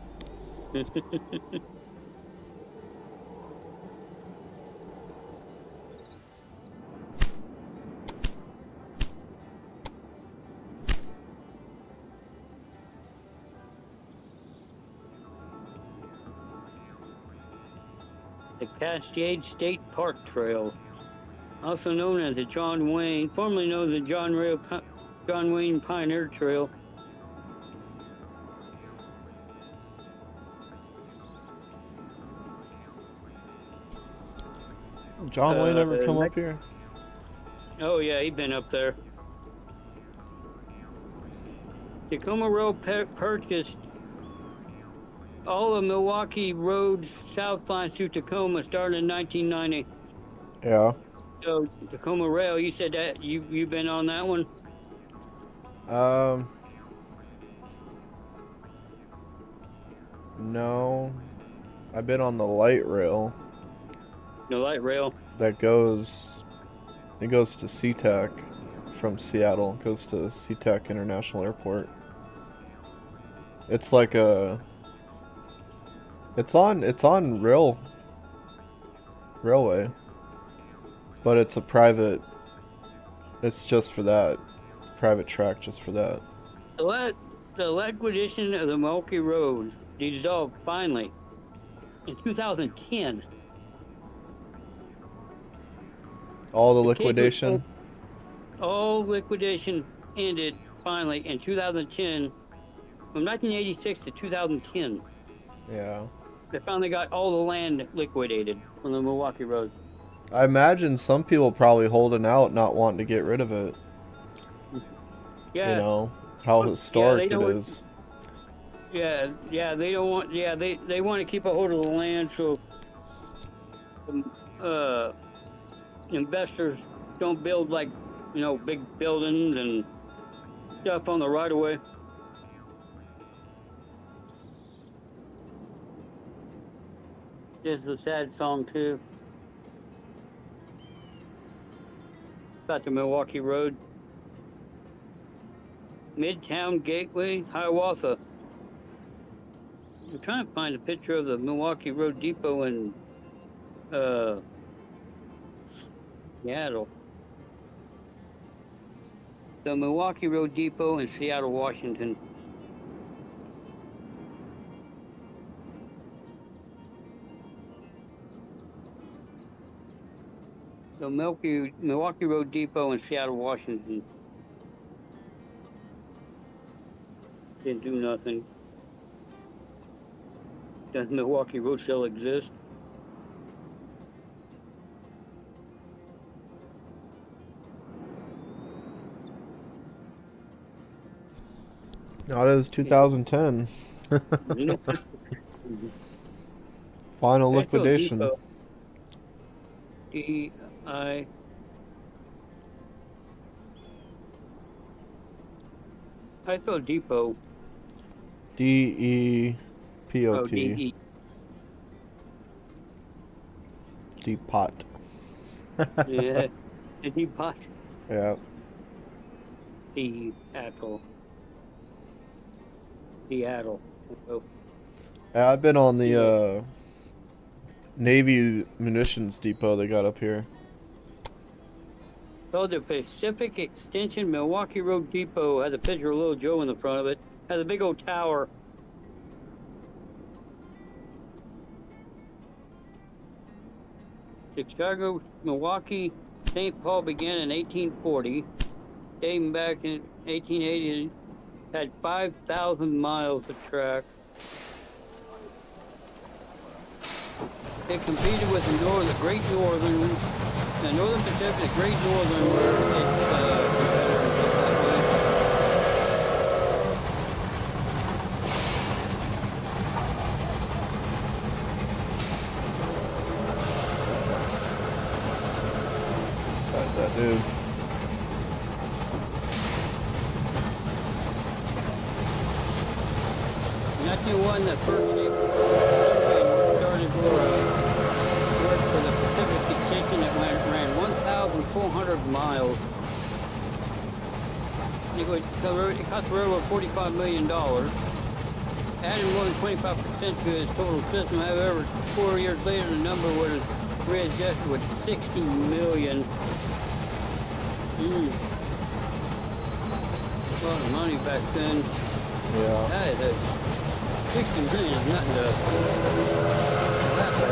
The Cascade State Park Trail, also known as the formerly known as the John Wayne Pioneer Trail. John Wayne ever come up here? Oh yeah, he'd been up there. Tacoma Road purchased all of Milwaukee Road south lines through Tacoma started in 1990. Yeah. So Tacoma Rail, you said that you've been on that one? No. I've been on the light rail. The light rail. It goes to SeaTac from Seattle. It goes to SeaTac International Airport. It's like it's on railway. But it's just for that. Private track just for that. The liquidation of the Milwaukee Road dissolved finally in 2010. All the liquidation? All liquidation ended finally in 2010. From 1986 to 2010. Yeah. They finally got all the land liquidated from the Milwaukee Road. I imagine some people probably holding out, not wanting to get rid of it. Yeah. How historic it is. Yeah, they don't want. Yeah, they want to keep a hold of the land so investors don't build big buildings and stuff on the right of way. This is a sad song too. About the Milwaukee Road. Midtown Gateway, Hiawatha. I'm trying to find a picture of the Milwaukee Road Depot in Seattle. The Milwaukee Road Depot in Seattle, Washington. The Milwaukee Road Depot in Seattle, Washington. Didn't do nothing. Does Milwaukee Road still exist? Not as 2010. Final Petrol liquidation. Depot. D-I... I thought Depot. D-E-P-O-T. Oh, D-E. Depot. Yeah. Depot. Yeah. Seattle. Seattle. Oh. Yeah, I've been on the Navy munitions depot they got up here. So the Pacific Extension Milwaukee Road Depot has a picture of Little Joe in the front of it. Has a big old tower. Chicago, Milwaukee, St. Paul began in 1840. Dating back in 1880, had 5,000 miles of track. It competed with the Great Northern, the Northern Pacific, the Great Northern were its competitors. Besides that dude. In 1901, the first ship started work for the Pacific Extension that ran 1,400 miles. It cost the railroad $45 million. Added more than 25% to its total system. However, 4 years later, the number was readjusted with $60 million. A lot of money back then. Yeah. That is a $60 million is nothing to laugh at.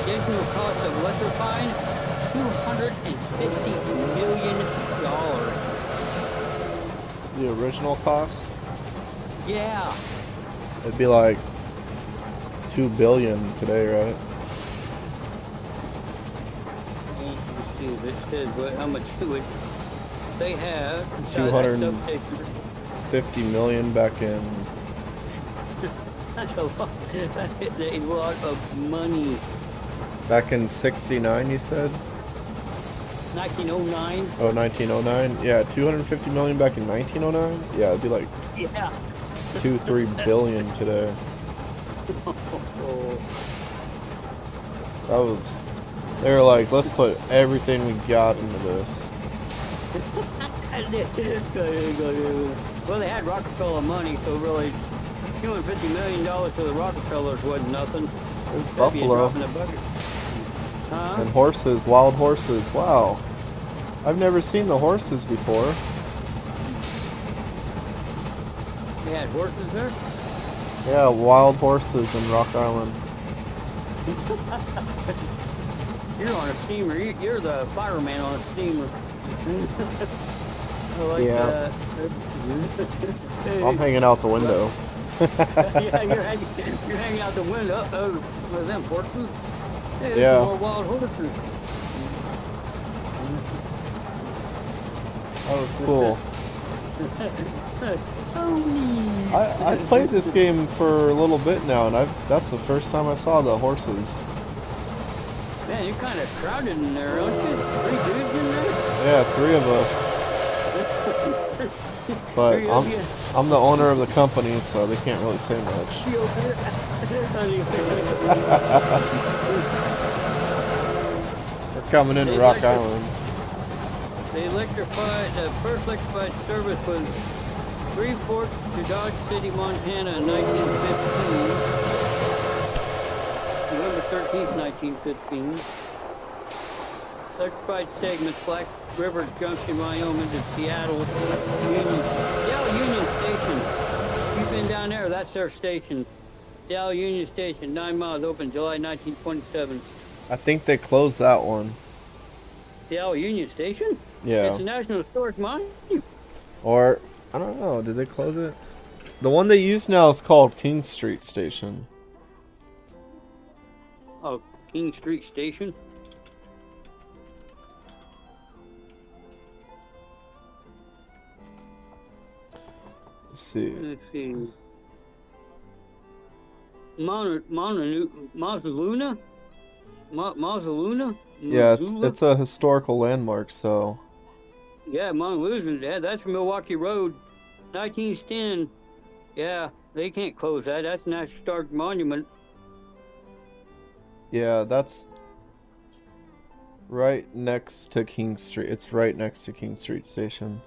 Additional cost of electrifying $250 million. The original cost? Yeah. It'd be like 2 billion today, right? Let's see if it says how much it would. They have 250 million back in. That's a lot. That's a lot of money. Back in 69, you said? 1909. Oh, 1909? Yeah, 250 million back in 1909? Yeah, it'd be like Yeah. 2-3 billion today. Oh. That was. They were like, let's put everything we got into this. Well, they had Rockefeller money, so really, $250 million to the Rockefellers wasn't nothing. There's That'd be a buffalo. drop in the bucket. Huh? And horses, wild horses. Wow. I've never seen the horses before. They had horses there? Yeah, wild horses in Rock Island. You're on a steamer. You're the fireman on a steamer. I like Yeah. that. I'm hanging out the window. Yeah, you're hanging out the window. Oh, what are them, horses? Hey, there's Yeah. more wild horses. That was cool. Oh, I played this game for a little bit now, and that's the first time I saw the horses. man, you're kind of crowded in there, aren't you? 3 dudes in there? Yeah, 3 of us. But I'm the owner of the company, so they can't really say much. We're coming into Rock Island. The first electrified service was Freeport to Dodge City, Montana in 1915. November 13th, 1915. Electrified segments, Black River Junction, Wyoming to Seattle Union. Seattle Union Station. You've been down there, that's their station. Seattle Union Station, 9 miles, open July 1927. I think they closed that one. Seattle Union Station? Yeah. It's a National Historic Monument. Or I don't know. Did they close it? The one they use now is called King Street Station. Oh, King Street Station. Let's see. Let's see. Mazaluna? Mazaluna? Yeah, Missoula? it's a historical landmark, so Yeah, Mazaluna. Yeah, that's Milwaukee Road. 1910. Yeah, they can't close that. That's a National Historic Monument. yeah, that's right next to King Street. It's right next to King Street Station.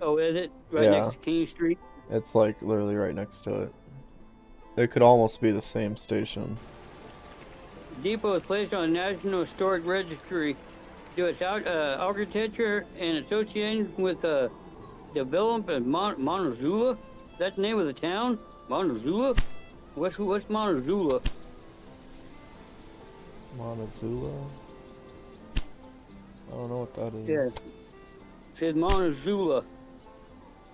Oh, is it? Right Yeah. next to King Street? It's like literally right next to it. It could almost be the same station. Depot is placed on the National Historic Registry due to its architecture and association with development of Montezuma. That's the name of the town? Montezuma? What's Montezuma? Montezuma? I don't know what that is. Yeah. It says Montezuma.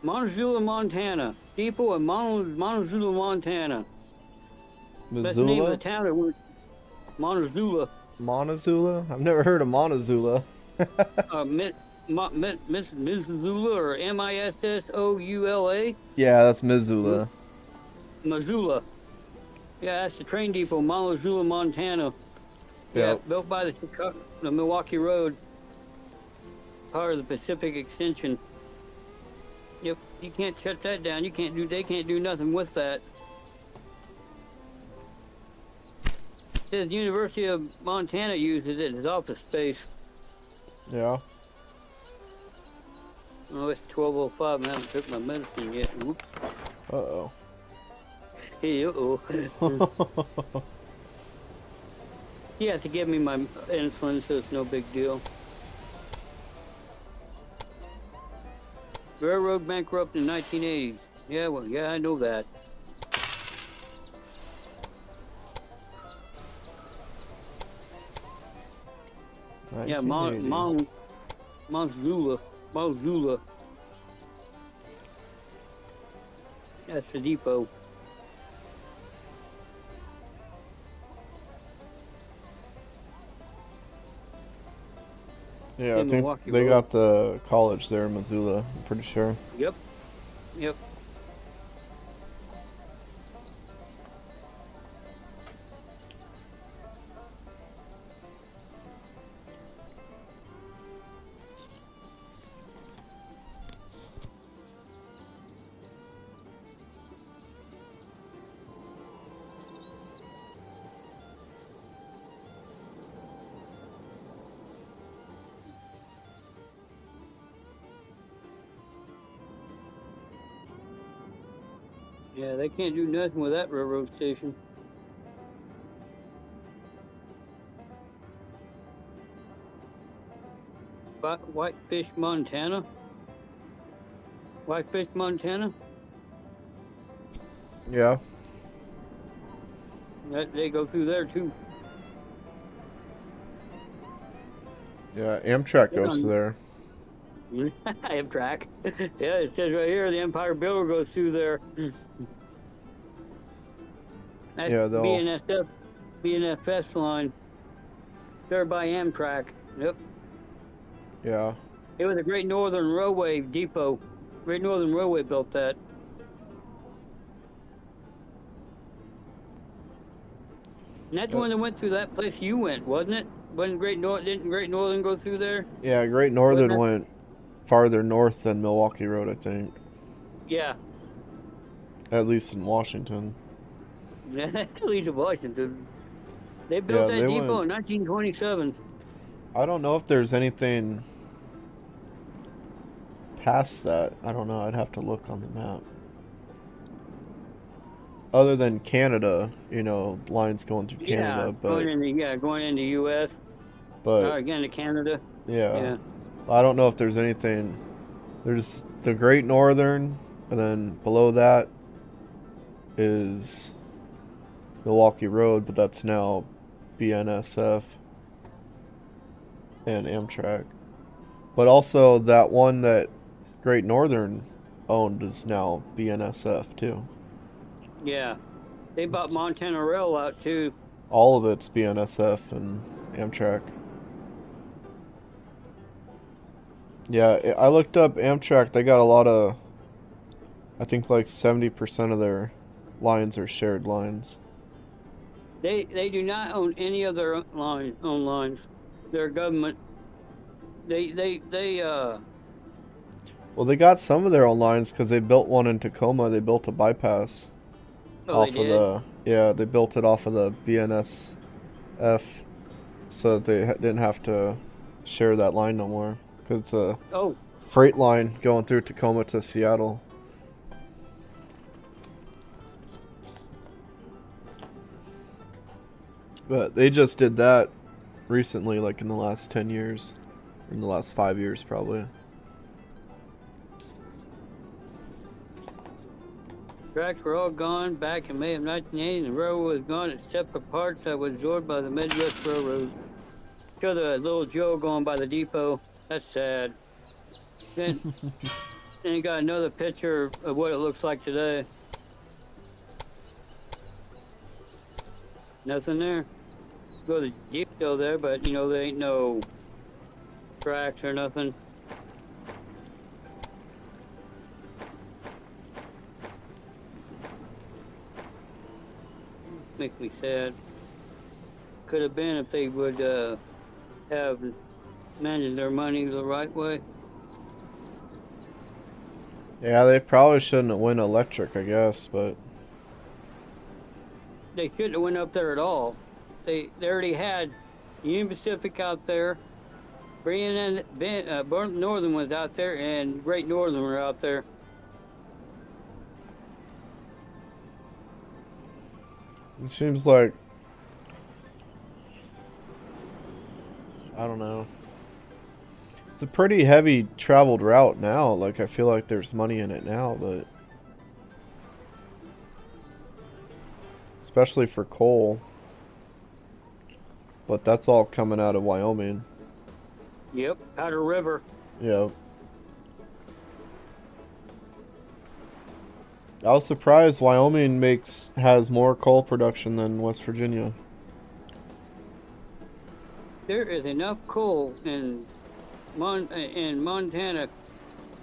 Montezuma, Montana. Depot in Montezuma, Montana. That's the name of the Missoula? town that we're Montezuma. Montezuma? I've never heard of Montezuma. Missoula or Missoula. Yeah, that's Missoula. Missoula. Yeah, that's the train depot, Missoula, Montana. Yeah, Yep. built by the Milwaukee Road, part of the Pacific Extension. Yep, you can't shut that down. They can't do nothing with that. It says University of Montana uses it as office space. Yeah. Oh, it's 12:05 and I haven't took my medicine yet. Whoops. Uh-oh. Hey, uh-oh. He has to give me my insulin, so it's no big deal. Railroad bankrupt in 1980s. Yeah, well, yeah, I know that. Yeah, 1980. Montezuma. That's the depot. Yeah, I in think Milwaukee they Road. got the college there in Missoula, I'm pretty sure. Yep. Yeah, they can't do nothing with that railroad station. Whitefish, Montana. Whitefish, Montana. Yeah. They go through there too. Yeah, Amtrak goes there. Amtrak. Yeah, it says right here the Empire Builder goes through there. That's Yeah, they'll- BNSF line. There by Amtrak. Yep. Yeah. It was a Great Northern Railway depot. Great Northern Railway built that. And that's the one that went through that place you went, wasn't it? Didn't Great Northern go through there? Yeah, Great Northern Wasn't went farther north than Milwaukee Road, I think. Yeah. At least in Washington. At least in Washington. They built Yeah, that they depot went- in 1927. I don't know if there's anything past that. I don't know. I'd have to look on the map. Other than Canada, you know, lines going through Canada, Going into U.S. but Again to Canada. yeah. Yeah. I don't know if there's anything. There's the Great Northern, and then below that is Milwaukee Road, but that's now BNSF and Amtrak. But also that one that Great Northern owned is now BNSF too. Yeah. They bought Montana Rail out too. All of it's BNSF and Amtrak. Yeah, I looked up Amtrak. They got a lot of, I think like 70% of their lines are shared lines. They do not own any of their own lines. They're government. Well, they got some of their own lines because they built one in Tacoma. They built a bypass off they of did? the, yeah, they built it off of the BNSF so that they didn't have to share that line no more. Because it's a freight line going through Tacoma to Seattle. But they just did that recently, like in the last 10 years. Or in the last 5 years, probably. Tracks were all gone back in May of 1980. The railroad was gone except for parts that was absorbed by the Midwest Railroad. Show the little Joe going by the depot. That's sad. Then you got another picture of what it looks like today. Nothing there. Well, the Jeep still there, but you know there ain't no tracks or nothing. Makes me sad. Could have been if they would have managed their money the right way. Yeah, they probably shouldn't have went electric, I guess, but They shouldn't have went up there at all. They already had Union Pacific out there, Burnt Northern was out there, and Great Northern were out there. it seems like, I don't know. It's a pretty heavy traveled route now. Like, I feel like there's money in it now, but especially for coal. But that's all coming out of Wyoming. Yep, Powder River. Yeah. I was surprised Wyoming has more coal production than West Virginia. There is enough coal in Montana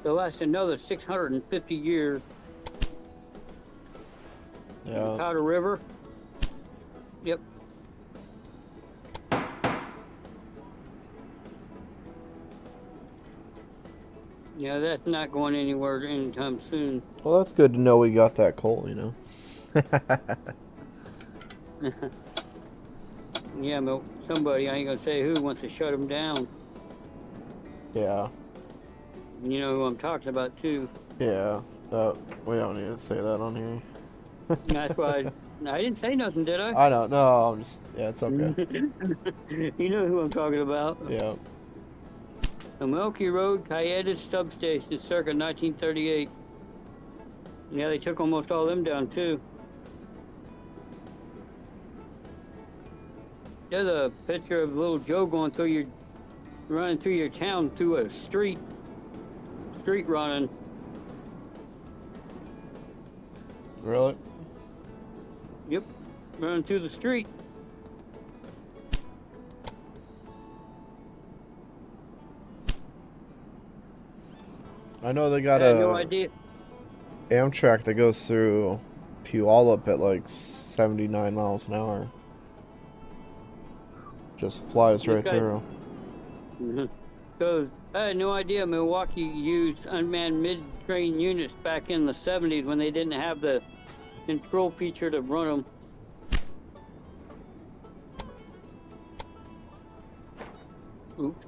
to last another 650 years. Yeah. Powder River. Yep. Yeah, that's not going anywhere anytime soon. Well, that's good to know we got that coal, you know. Yeah, but somebody, I ain't gonna say who, wants to shut them down. Yeah. You know who I'm talking about too. Yeah. We don't need to say that on here. That's why I didn't say nothing, did I? I don't know. I'm just, yeah, it's okay. You know who I'm talking about. Yeah. The MILWAUKEE Road Cayettis substation circa 1938. Yeah, they took almost all them down too. There's a picture of little Joe running through your town through a street running. Really? Yep, running through the street. I know they got I had no idea. Amtrak that goes through Puyallup at like 79 miles an hour. Just flies right through. So I had no idea Milwaukee used unmanned mid-train units back in the 70s when they didn't have the control feature to run them. Oops.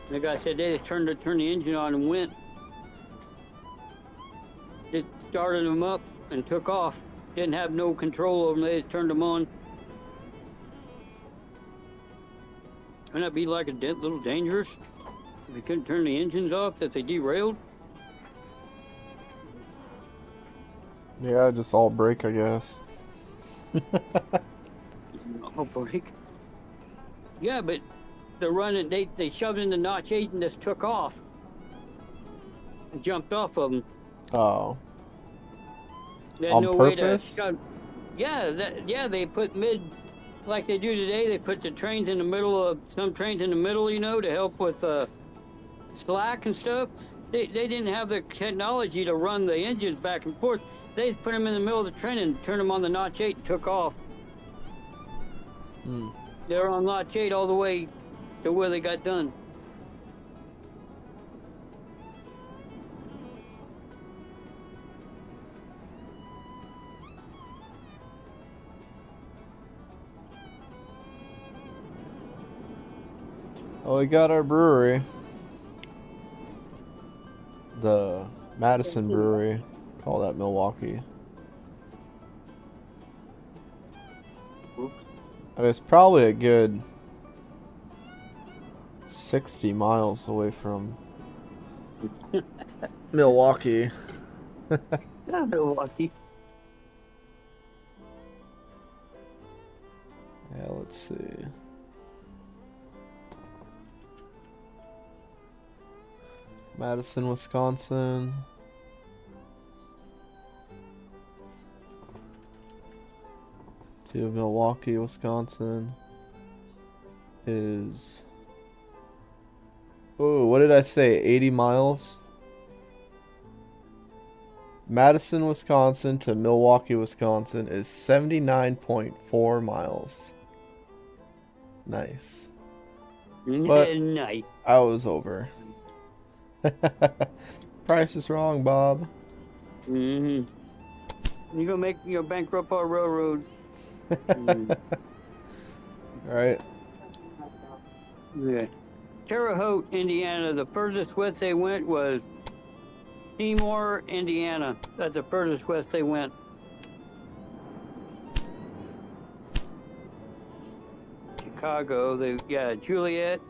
The guy said they just turned the engine on and went. It started them up and took off. Didn't have no control over them. They just turned them on. Wouldn't that be like a little dangerous? If they couldn't turn the engines off, if they derailed? Yeah, just all break, I guess. All break. Yeah, but to run it. They shoved in the Notch 8 and just took off. And jumped off of them. Oh. They had On no way to purpose? shove. Yeah, they put like they do today. They put the trains in the middle of some trains in the middle, to help with slack and stuff. They didn't have the technology to run the engines back and forth. They just put them in the middle of the train and turned them on the Notch 8 and took off. They were on Notch 8 all the way to where they got done. Oh, we got our brewery. The Madison Brewery. Call that Milwaukee. It's probably a good 60 miles away from Milwaukee. Yeah, Milwaukee. Yeah, let's see. Madison, Wisconsin. To Milwaukee, Wisconsin is... Oh, what did I say? 80 miles? Madison, Wisconsin to Milwaukee, Wisconsin is 79.4 miles. Nice. But Nice. I was over. Price is wrong, Bob. You're gonna make bankrupt our railroad. Alright. Yeah. Terre Haute, Indiana. The furthest west they went was Seymour, Indiana. That's the furthest west they went. Chicago. Juliet.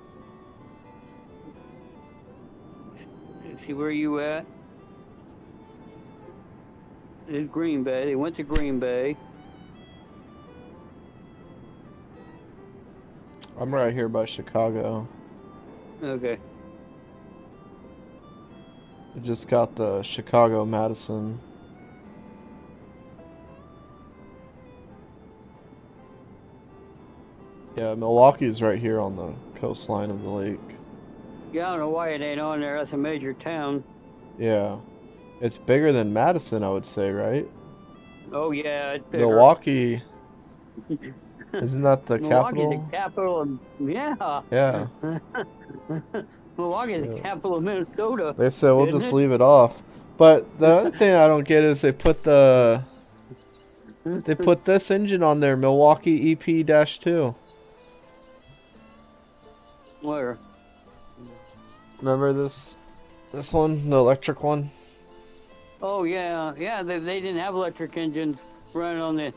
Let's see, where you at? It's Green Bay. They went to Green Bay. I'm right here by Chicago. Okay. I just got the Chicago Madison. Yeah, Milwaukee's right here on the coastline of the lake. Yeah, I don't know why it ain't on there. That's a major town. Yeah. It's bigger than Madison, I would say, right? Oh, yeah, it's bigger. Milwaukee. Isn't that the Milwaukee's capital? the capital of... Yeah. Yeah. Milwaukee's the capital of Minnesota. They said we'll Isn't just it? leave it off. But the other thing I don't get is they put this engine on there, Milwaukee EP-2. Where? Remember this one, the electric one? Oh, yeah. Yeah, they didn't have electric engines running on the...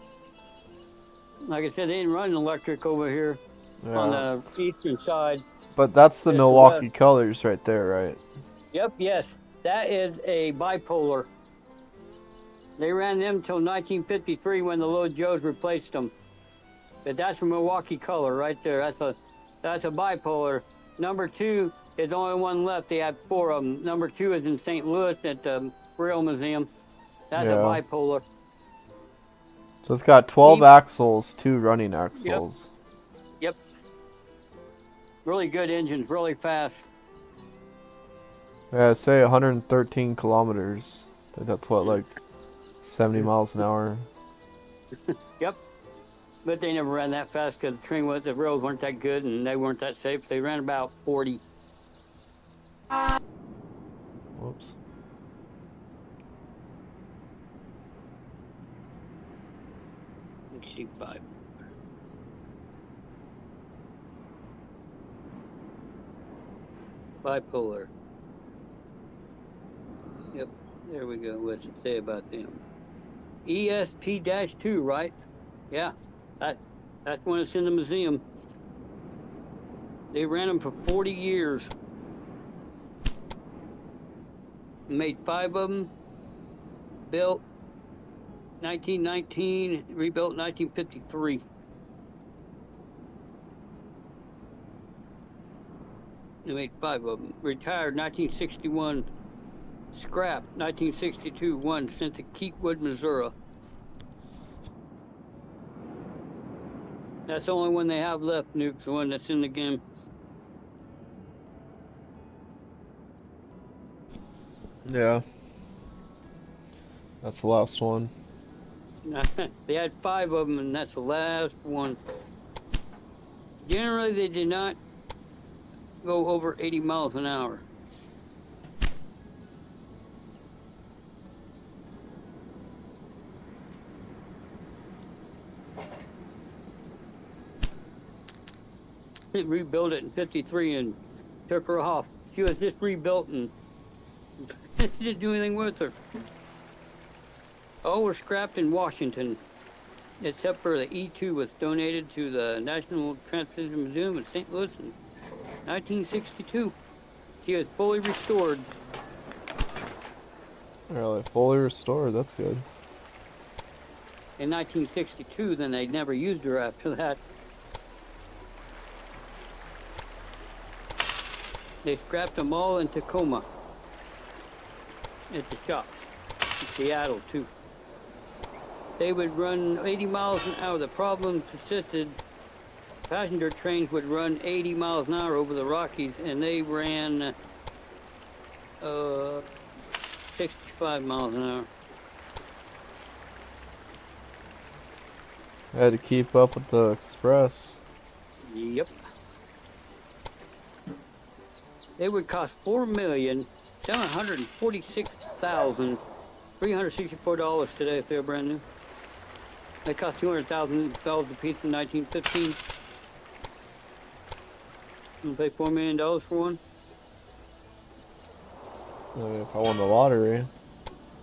Like I said, they didn't run electric over here on the eastern side. But that's the It's Milwaukee colors right there, right? Yep, yes. That is a bipolar. They ran them till 1953 when the Little Joes replaced them. But that's a Milwaukee color right there. That's a bipolar. Number 2 is the only one left. They have 4 of them. Number 2 is in St. Louis at the Rail Museum. That's a bipolar. So it's got 12 axles, 2 running axles. Yep. Really good engines, really fast. Yeah, say 113 kilometers. I think that's what, like 70 miles an hour. Yep. But they never ran that fast because the roads weren't that good and they weren't that safe. They ran about 40. Whoops. Let's see, 5. Bipolar. Yep, there we go. What's it say about them? ESP-2, right? Yeah, that's when it's in the museum. They ran them for 40 years. Made 5 of them. Built 1919, rebuilt 1953. They made 5 of them. Retired 1961. Scrap 1962. One sent to Keekwood, Missouri. That's the only one they have left, Nuke. The one that's in the game. Yeah. That's the last one. They had 5 of them, and that's the last one. Generally, they did not go over 80 miles an hour. They rebuilt it in '53 and took her off. She was just rebuilt and didn't do anything with her. All were scrapped in Washington, except for the E2 was donated to the National Transportation Museum in St. Louis in 1962. She was fully restored. Really, fully restored. That's good. In 1962, then they never used her after that. They scrapped them all in Tacoma at the shops. In Seattle, too. They would run 80 miles an hour. The problem persisted. Passenger trains would run 80 miles an hour over the Rockies, and they ran 65 miles an hour. I had to keep up with the express. Yep. They would cost $4,746,364 today if they were brand new. They cost $200,000 a piece in 1915. You pay $4 million for one? I mean, if I won the lottery,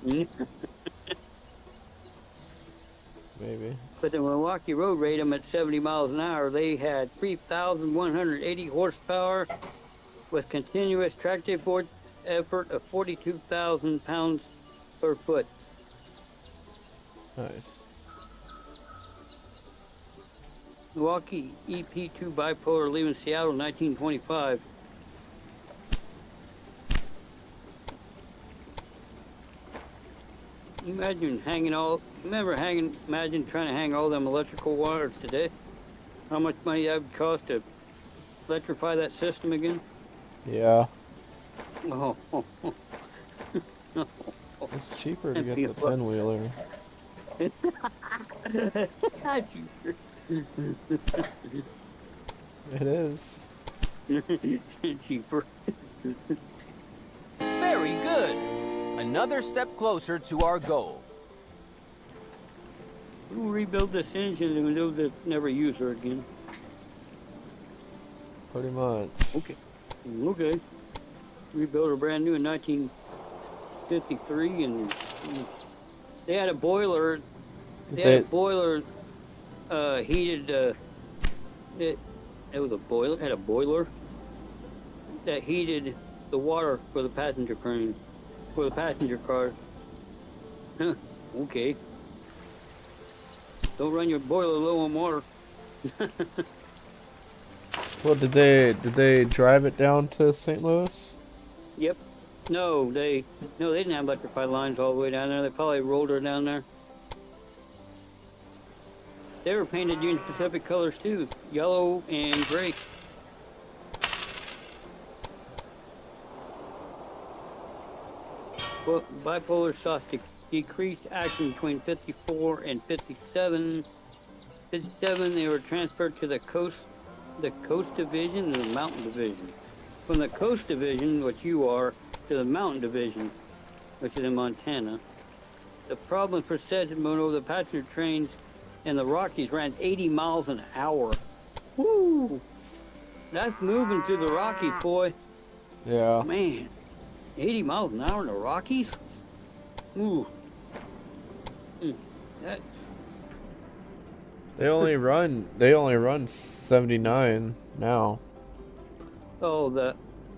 maybe. But the Milwaukee Road rate them at 70 miles an hour. They had 3,180 horsepower with continuous tractive force effort of 42,000 pounds per foot. Nice. Milwaukee EP2 bipolar leaving Seattle in 1925. Imagine imagine trying to hang all them electrical wires today. How much money that would cost to electrify that system again? Yeah. Oh. It's cheaper to get the 10-wheeler. Cheaper. It is. Cheaper. Very good. Another step closer to our goal. We'll rebuild this engine and we'll never use her again. Pretty much. Okay. Rebuilt her brand new in 1953, and they had a boiler. Heated. It was a boiler. Had a boiler that heated the water for the passenger train, for the passenger cars. Huh. Okay. Don't run your boiler low on water. So did they drive it down to St. Louis? Yep. No, they didn't have electrified lines all the way down there. They probably rolled her down there. They were painted Union Pacific colors too, yellow and gray. Well, bipolar saw decreased action between 54 and 57. 57, they were transferred to the coast division and the mountain division. From the coast division, which you are, to the mountain division, which is in Montana. The problem persisted when over the passenger trains and the Rockies ran 80 miles an hour. Woo! That's moving through the Rockies, boy. Yeah. Man, 80 miles an hour in the Rockies? Ooh. That, They only run 79 now. oh, the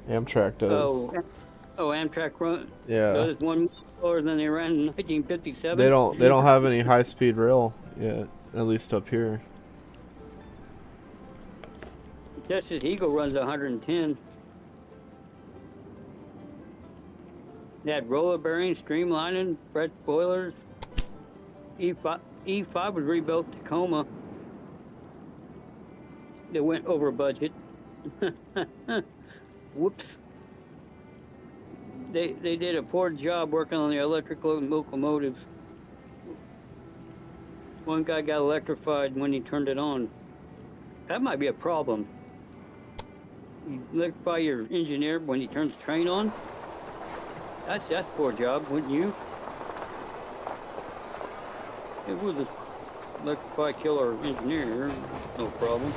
Amtrak does. Amtrak run. Yeah. Does one slower than they ran in 1957. They don't have any high-speed rail yet, at least up here. Texas Eagle runs 110. They had roller bearings, streamlining, fresh spoilers. E5 was rebuilt in Tacoma. They went over budget. Whoops. They did a poor job working on the electric locomotives. One guy got electrified when he turned it on. That might be a problem. You electrify your engineer when he turns the train on? That's a poor job, wouldn't you? It was a electrify killer engineer, no problem.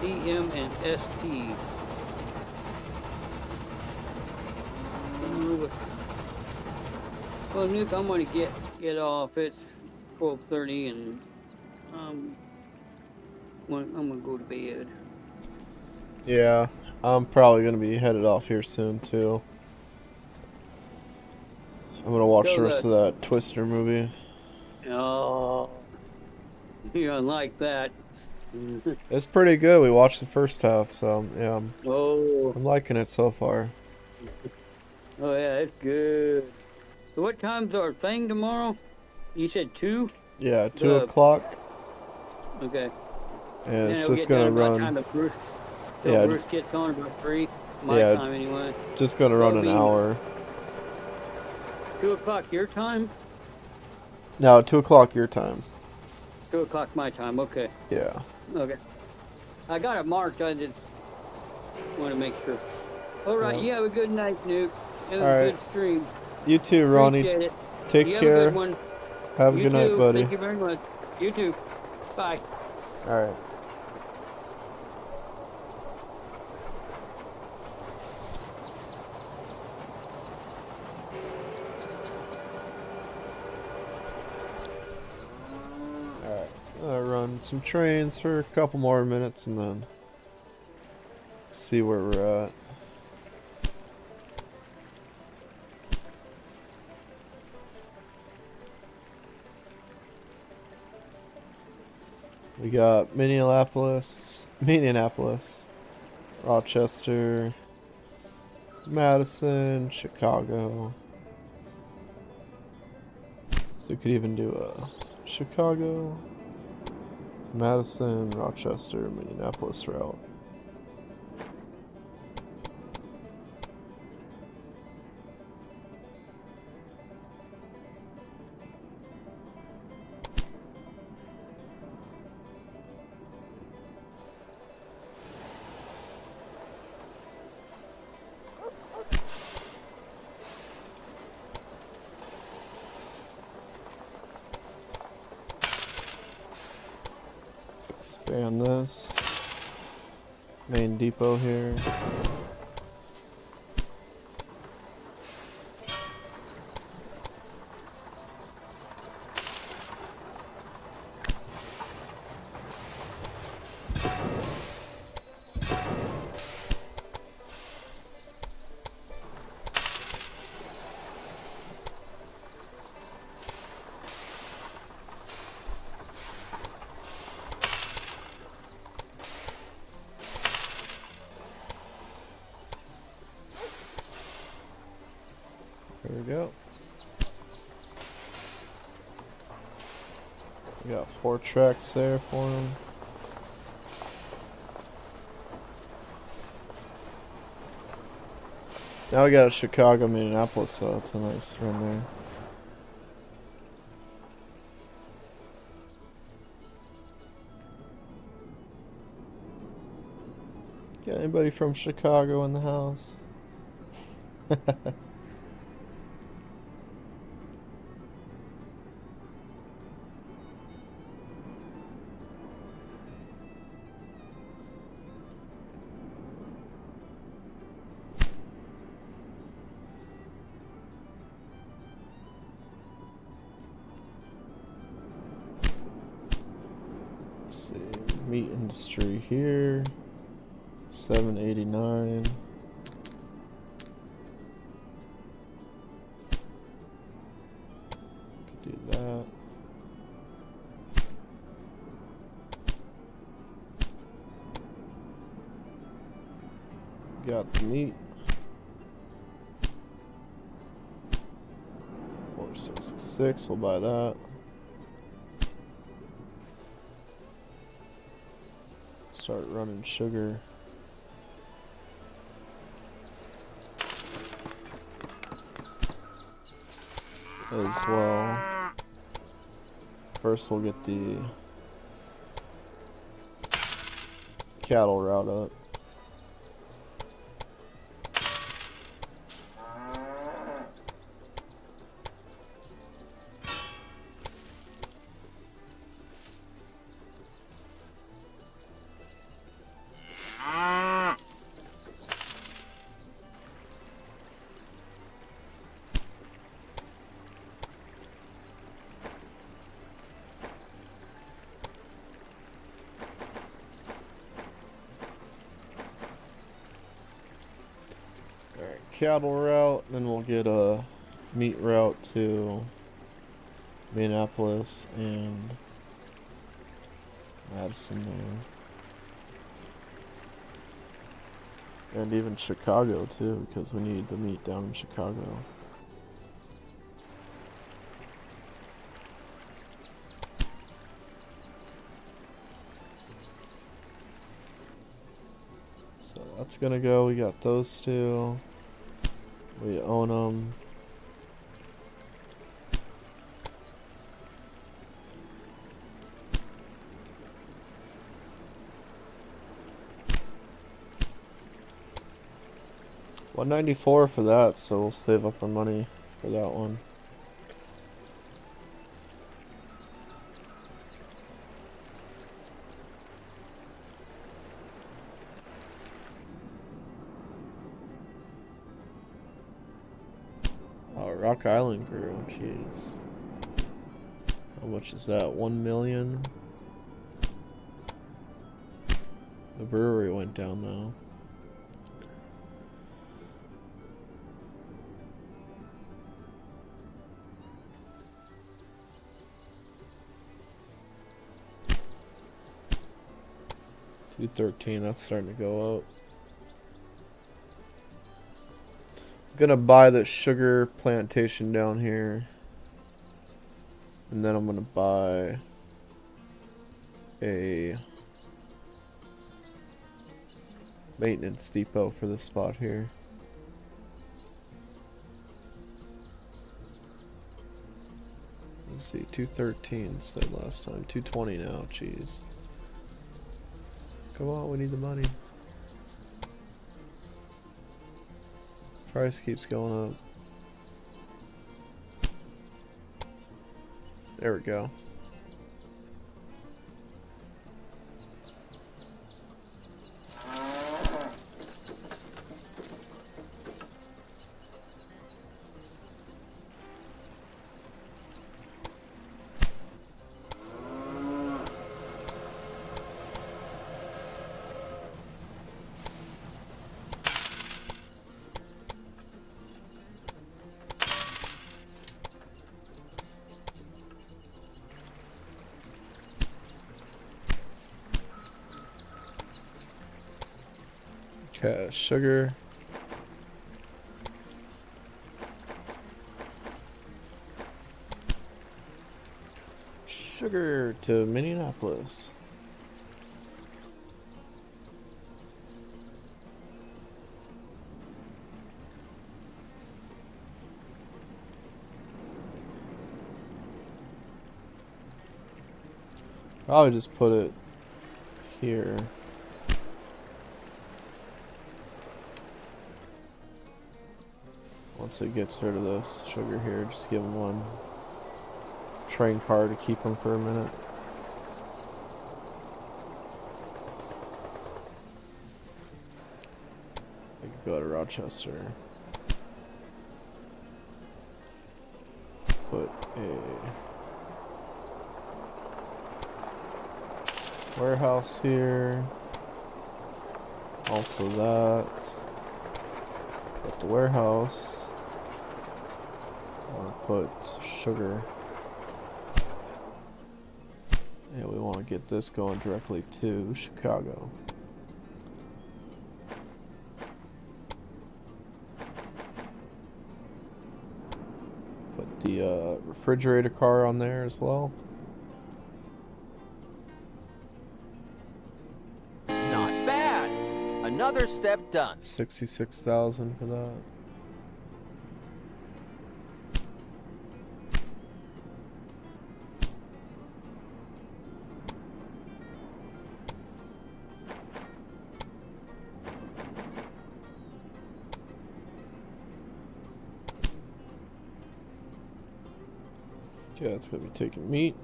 EM and ST. Well, Nuke, I'm gonna get off. It's 12:30, and I'm gonna go to bed. Yeah, I'm probably gonna be headed off here soon too. I'm gonna watch the rest of that Twister movie. Oh, you don't like that. It's pretty good. We watched the first half, so yeah, I'm liking it so far. Oh yeah, it's good. So what time's our thing tomorrow? You said 2? Yeah, 2 o'clock. Okay. And it's just gonna run. Bruce gets on about 3. My time anyway. Just gonna run an hour. 2 o'clock your time? No, 2 o'clock your time. 2 o'clock my time. Okay. Yeah. Okay. I got it marked. I just want to make sure. All right. Yeah. You have a good night, Nuke. It was All a right. good stream. You too, Ronnie. Appreciate it. Take You care. Have a good one. Have a You good night, too. buddy. Thank you very much. You too. Bye. All right. I'll run some trains for a couple more minutes and then see where we're at. We got Minneapolis, Rochester, Madison, Chicago. So we could even do a Chicago, Madison, Rochester, Minneapolis route. Expand this main depot here. There we go. We got 4 tracks there for him. Now we got a Chicago, Minneapolis, so that's a nice run there. Got anybody from Chicago in the house? Meat industry here, 789. Could do that. got the meat. 466, we'll buy that. Start running sugar. As well. First we'll get the cattle route up. Cattle route, then we'll get a meat route to Minneapolis and Madison there. And even Chicago too, because we need the meat down in Chicago. So that's gonna go, we got those two. We own them. $194 for that, so we'll save up our money for that one. Rock Island grew, jeez. How much is that? 1 million? The brewery went down though. $213, that's starting to go up. Gonna buy the sugar plantation down here, and then I'm gonna buy a maintenance depot for this spot here. Let's see, 213 said last time, 220 now, jeez. Come on, we need the money. Price keeps going up. There we go. Okay, sugar. Sugar to Minneapolis. Probably just put it here. Once it gets rid of this sugar here, just give them one train car to keep them for a minute. I could go to Rochester. Put a warehouse here. Also that. Put the warehouse. Or put sugar. Yeah, we want to get this going directly to Chicago. put the refrigerator car on there as well. Not bad. Another step done. 66,000 for that. Yeah, it's gonna be taking meat.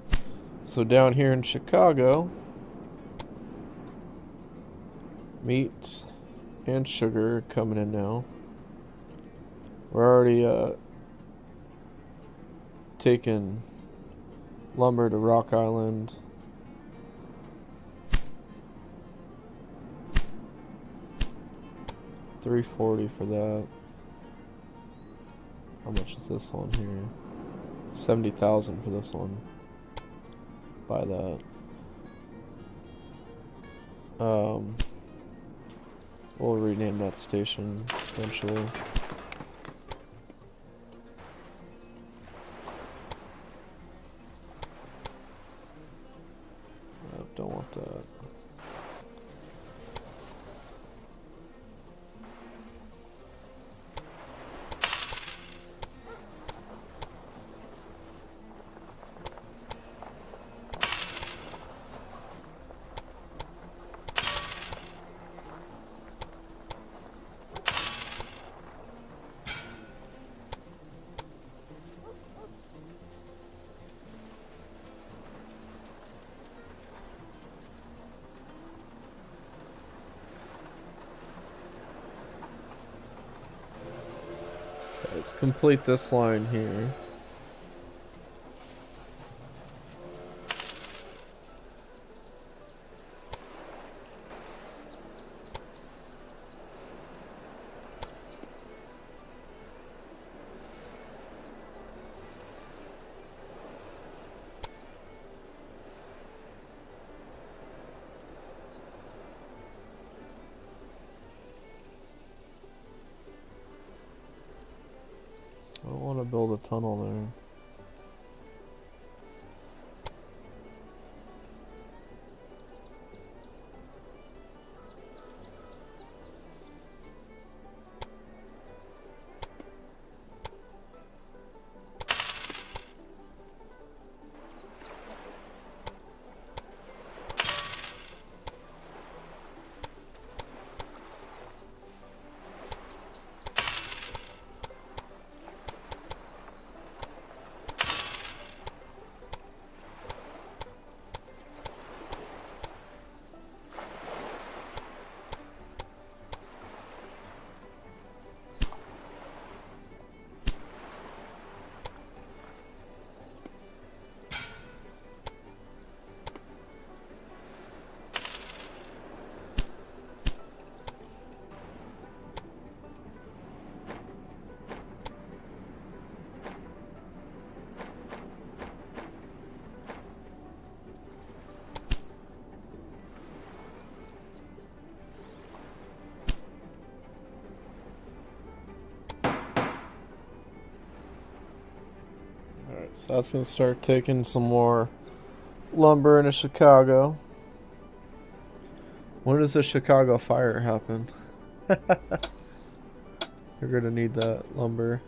So down here in Chicago, meat and sugar coming in now. We're already taking lumber to Rock Island. $340 for that. How much is this one here? 70,000 for this one. Buy that. We'll rename that station eventually. Don't want that. Let's complete this line here. I don't want to build a tunnel there. Alright, so that's going to start taking some more lumber into Chicago. When does the Chicago fire happen? You're going to need that lumber.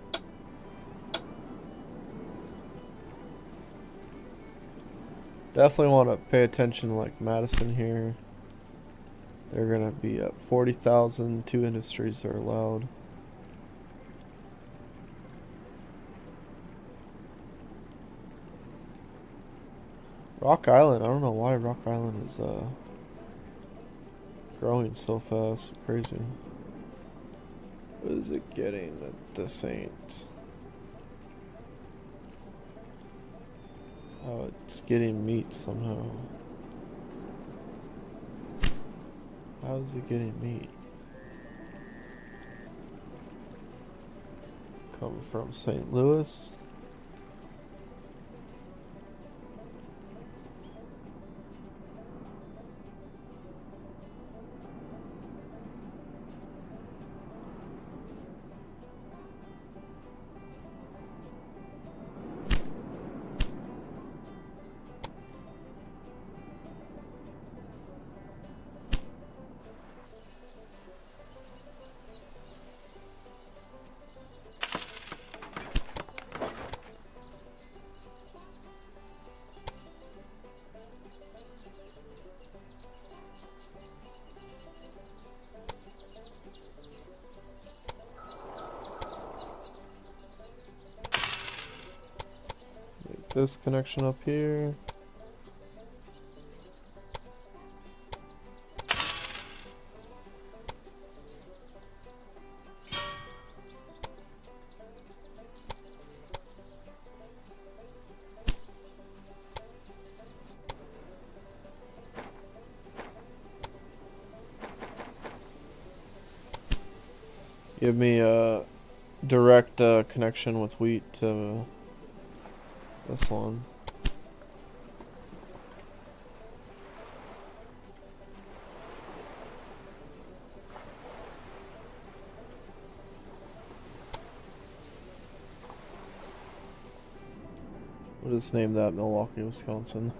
Definitely want to pay attention to like Madison here. They're going to be at 40,000. 2 industries are allowed. Rock Island, I don't know why Rock Island is growing so fast. Crazy. What is it getting at this ain't? Oh, it's getting meat somehow. How is it getting meat? Coming from St. Louis. this connection up here. Give me a direct connection with wheat to this one. We'll just name that Milwaukee, Wisconsin.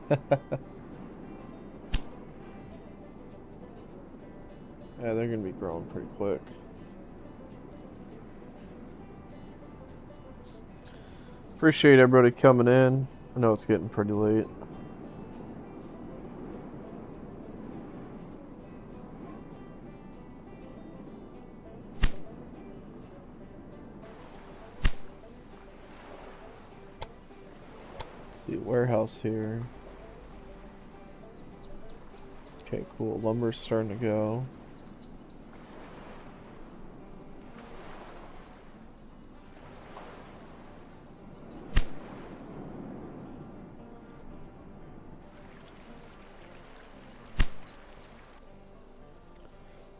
Yeah, they're gonna be growing pretty quick. Appreciate everybody coming in. I know it's getting pretty late. Let's see, warehouse here. Okay, cool. Lumber's starting to go.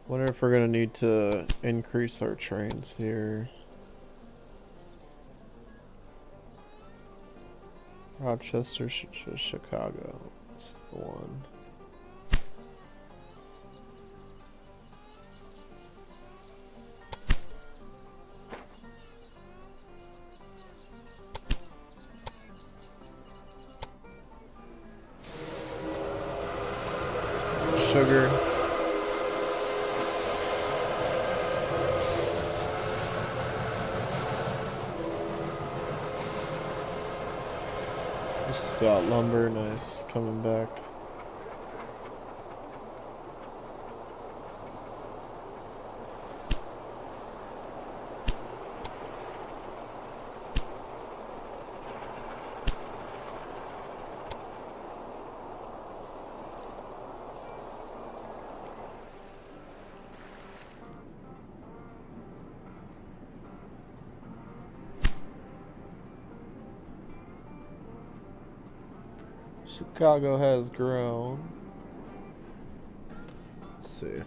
Wonder if we're gonna need to increase our trains here. Rochester, Chicago. This is the one. Sugar. This has got lumber, nice, coming back. Chicago has grown. Let's see.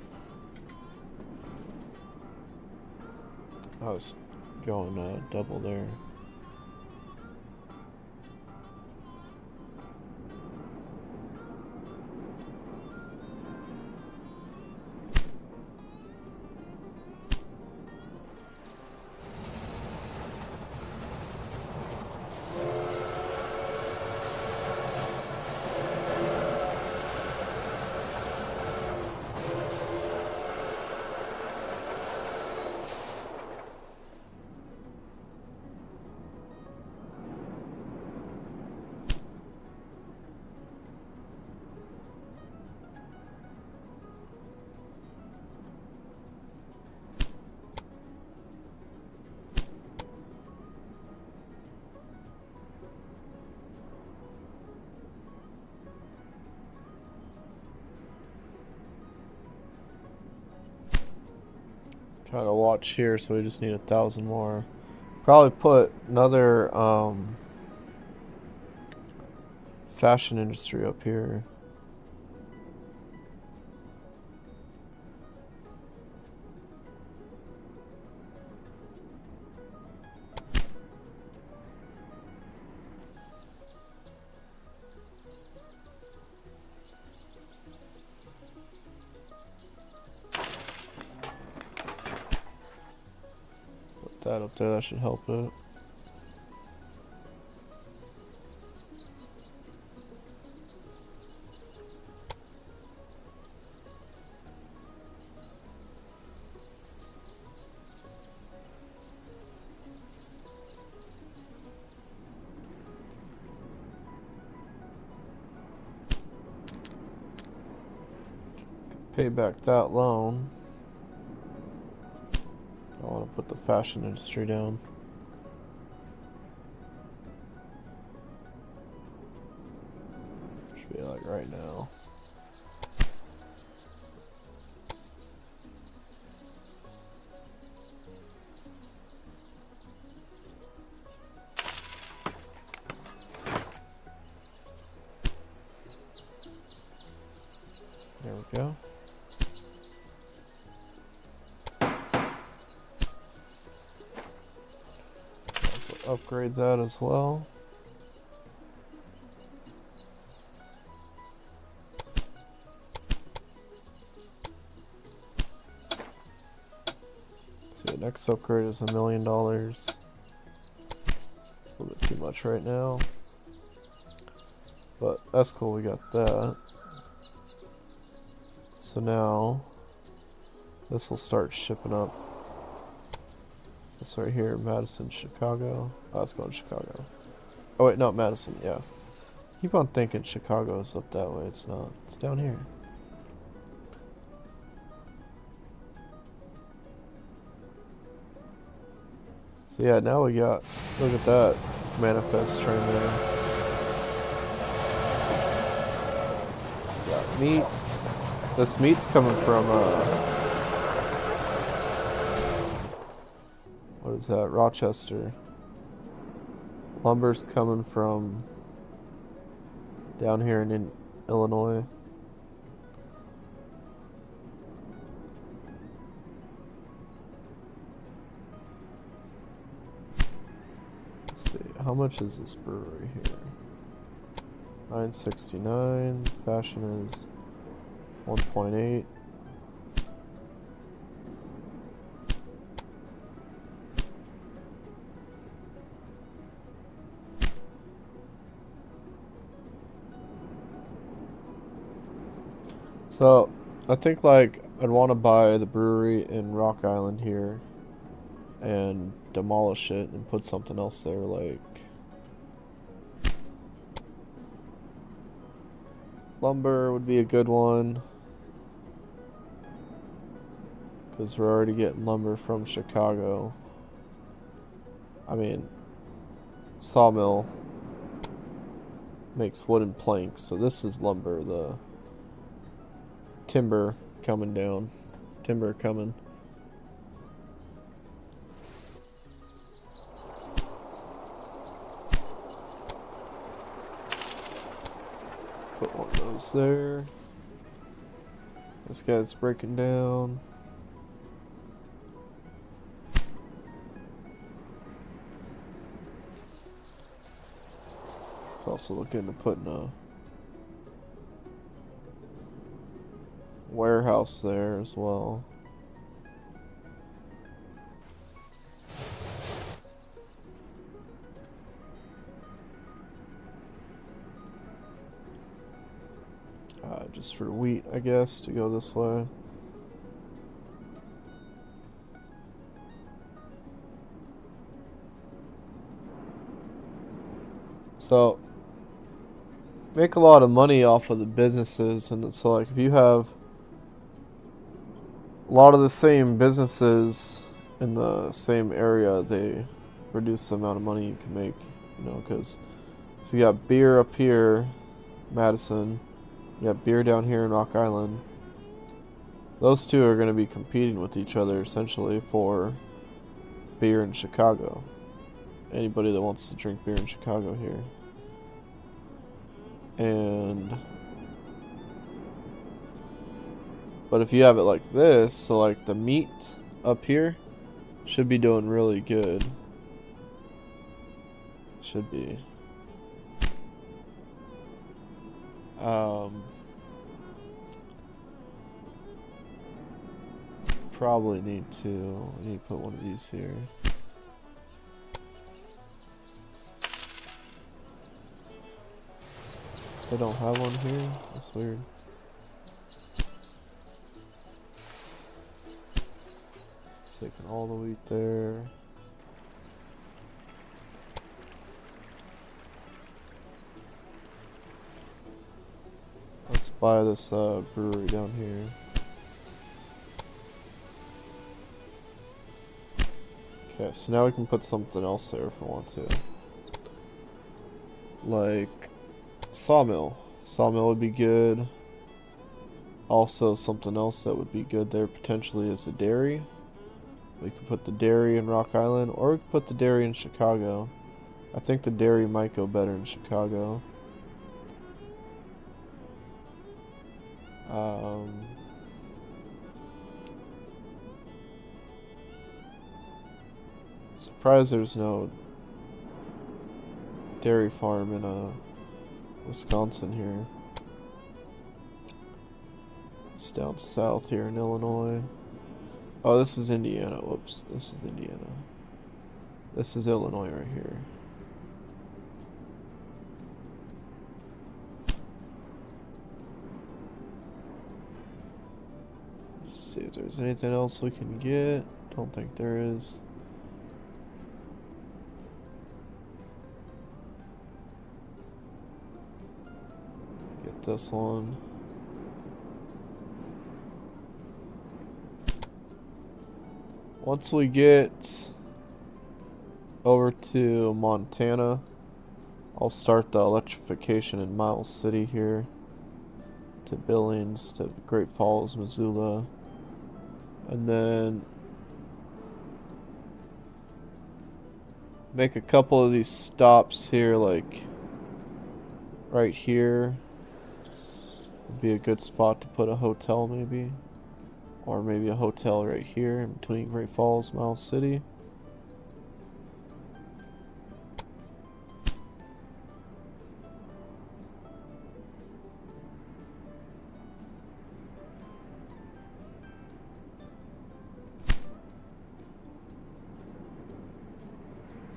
I was going double there. Trying to watch here, so we just need 1,000 more. Probably put another fashion industry up here. That up there, that should help it. Pay back that loan. I want to put the fashion industry down. right now. There we go. Also upgrade that as well. So the next upgrade is $1 million. It's a little bit too much right now. But that's cool, we got that. So now, this will start shipping up. This right here, Madison, Chicago. Oh, it's going to Chicago. Oh wait, no, Madison, yeah. Keep on thinking Chicago is up that way, it's not. It's down here. So yeah, now we got, look at that manifest train there. Got meat. This meat's coming from, what is that, Rochester. Lumber's coming from down here in Illinois. Let's see, how much is this brewery here? $9.69. Fashion is 1.8. So, I think like I'd want to buy the brewery in Rock Island here and demolish it and put something else there, like lumber would be a good one, because we're already getting lumber from Chicago. I mean, sawmill makes wooden planks, so this is lumber, the timber coming down. Timber coming. Put one of those there. This guy's breaking down. It's also looking to putting a warehouse there as well. Just for wheat, I guess, to go this way. So, make a lot of money off of the businesses, and it's like if you have a lot of the same businesses in the same area, they reduce the amount of money you can make, you know, because so you got beer up here, Madison, you got beer down here in Rock Island. Those two are going to be competing with each other essentially for beer in Chicago. Anybody that wants to drink beer in Chicago here. But if you have it like this, so like the meat up here should be doing really good. Should be. Probably need to put one of these here. So I don't have one here. That's weird. It's taking all the wheat there. Let's buy this brewery down here. Okay, so now we can put something else there if we want to. Like sawmill. Sawmill would be good. Also, something else that would be good there potentially is a dairy. We could put the dairy in Rock Island, or we could put the dairy in Chicago. I think the dairy might go better in Chicago. Surprised there's no dairy farm in Wisconsin here. It's down south here in Illinois. Oh, this is Indiana. Whoops, this is Indiana. This is Illinois right here. Let's see if there's anything else we can get. Don't think there is. Get this one. Once we get over to Montana, I'll start the electrification in Miles City here to Billings to Great Falls, Missoula, and then make a couple of these stops here, like right here would be a good spot to put a hotel maybe. Or maybe a hotel right here in between Great Falls, Miles City.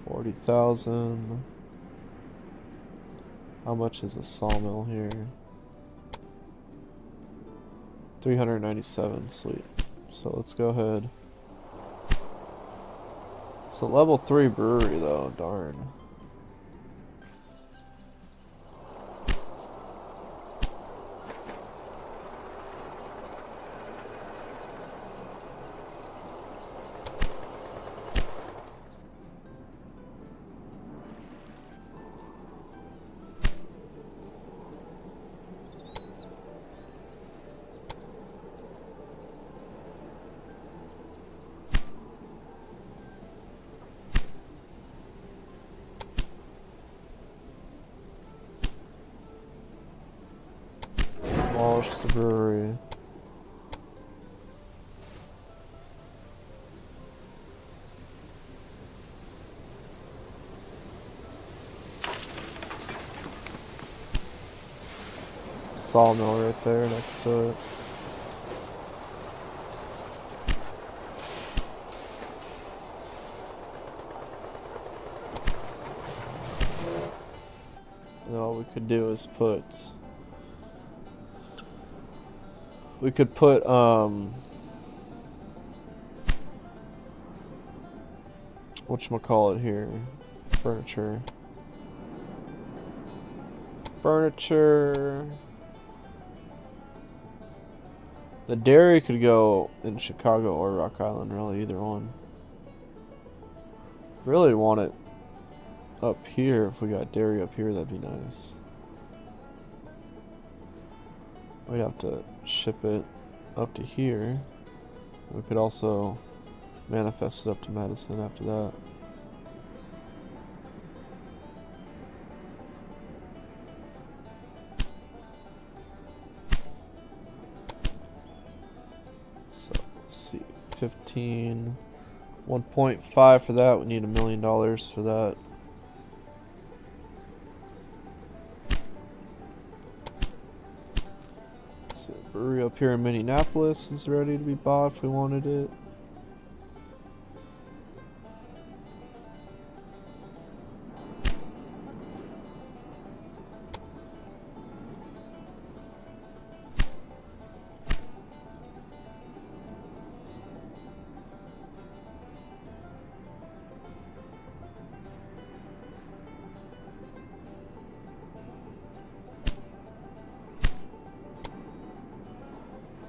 $40,000. How much is a sawmill here? 397, sweet. So let's go ahead. It's a level 3 brewery though, darn. Demolish the brewery. Sawmill right there next to it. And all we could do is put... We could put, whatchamacallit here? Furniture. Furniture. The dairy could go in Chicago or Rock Island, really, either one. Really want it up here. If we got dairy up here, that'd be nice. We'd have to ship it up to here. We could also manifest it up to Madison after that. So let's see, 15, 1.5 for that. We need $1 million for that. Brewery up here in Minneapolis is ready to be bought if we wanted it.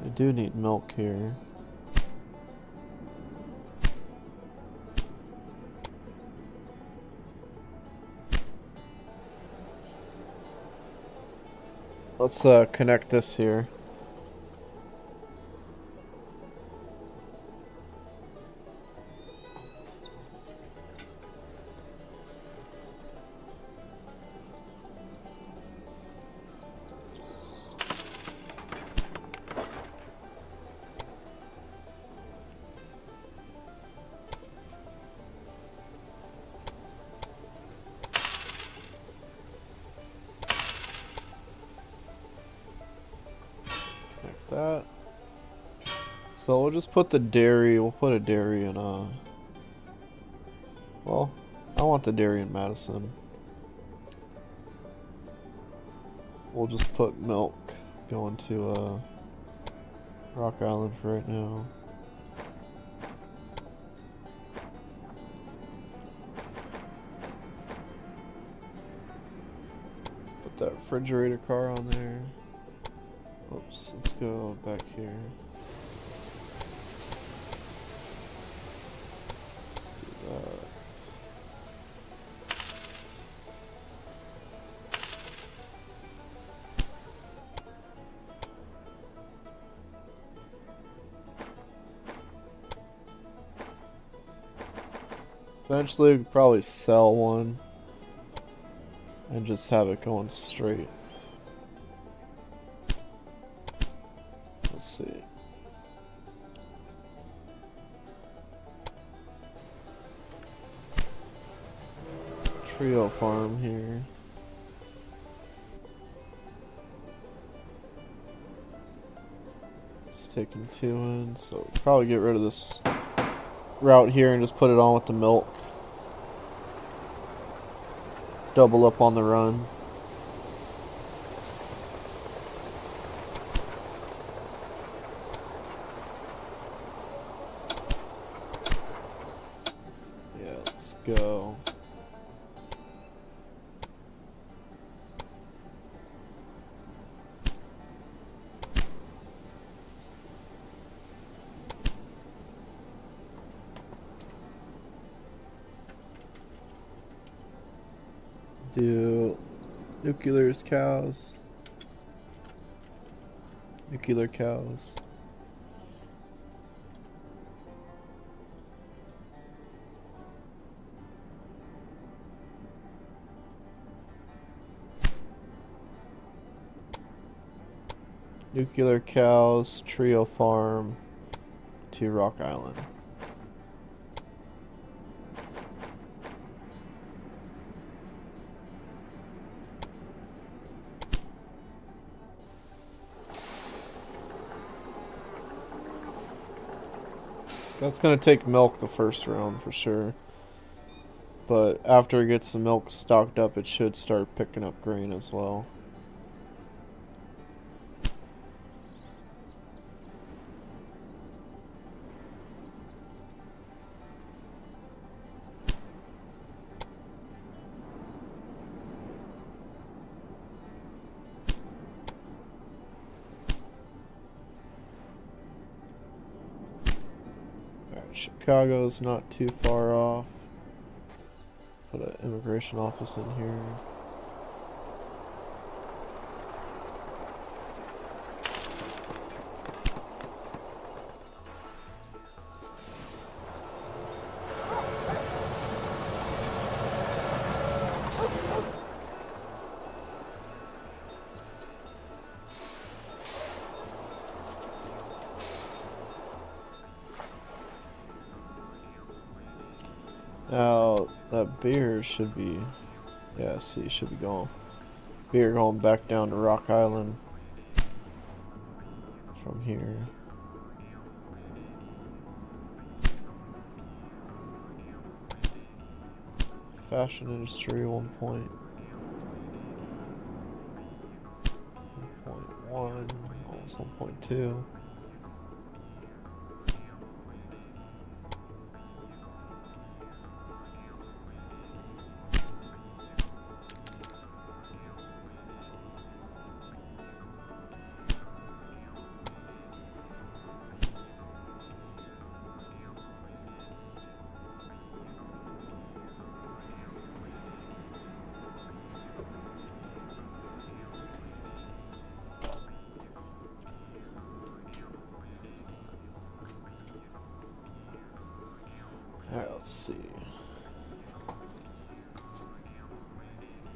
I do need milk here. Let's connect this here. Connect that. So we'll just put the dairy, we'll put a dairy in, well, I want the dairy in Madison. We'll just put milk going to, Rock Island for right now. Put that refrigerator car on there. Oops, let's go back here. Let's do that. Eventually, we could probably sell one and just have it going straight. Let's see. Trio farm here. It's taking 2 in, so we'll probably get rid of this route here and just put it on with the milk. Double up on the run. Yeah, let's go. Do nuclear's cows. Nuclear cows. Nuclear cows, trio farm to Rock Island. That's gonna take milk the first round for sure. But after it gets the milk stocked up, it should start picking up grain as well. Chicago's not too far off. Put an immigration office in here. Now, that beer should be, yeah, see, should be going. Beer going back down to Rock Island from here. Fashion industry 1.1, almost 1.2. Alright, let's see.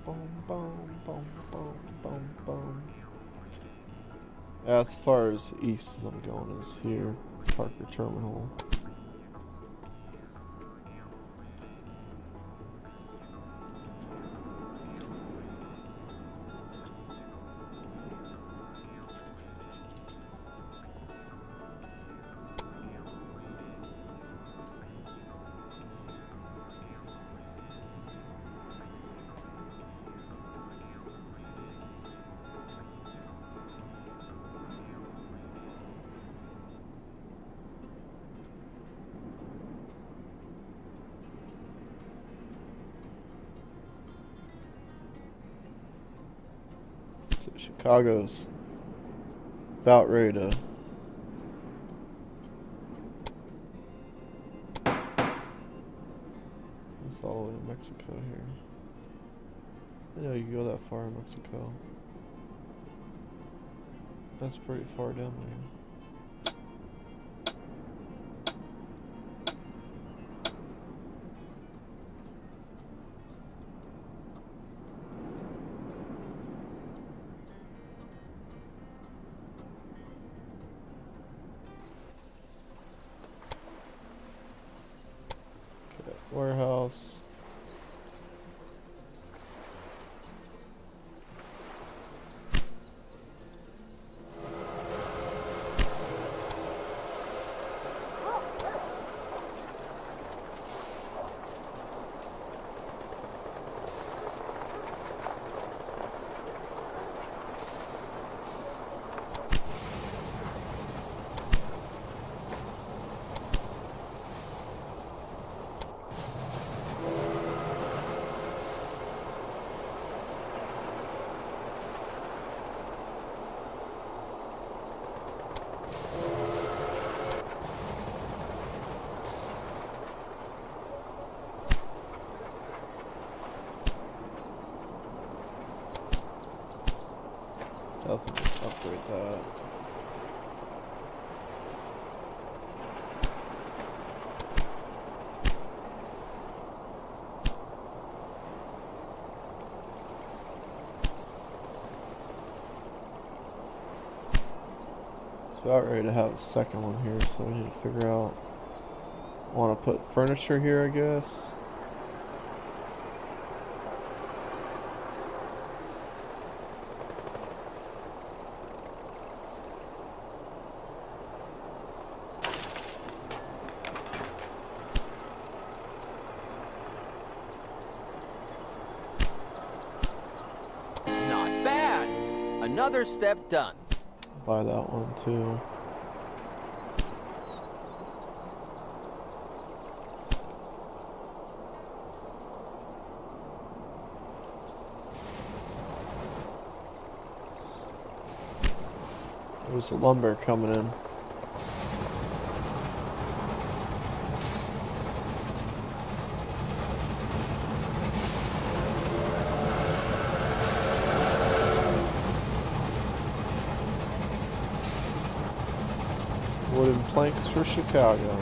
Boom, boom, boom, boom, boom, boom. As far as east as I'm going is here, Parker Terminal. So Chicago's about ready to it's all the way to Mexico here. I know you can go that far in Mexico. That's pretty far down there. Warehouse. Definitely upgrade that. It's about ready to have a second one here, so we need to figure out. Want to put furniture here, I guess. Not bad. Another step done. Buy that one too. There's the lumber coming in. Wooden planks for Chicago.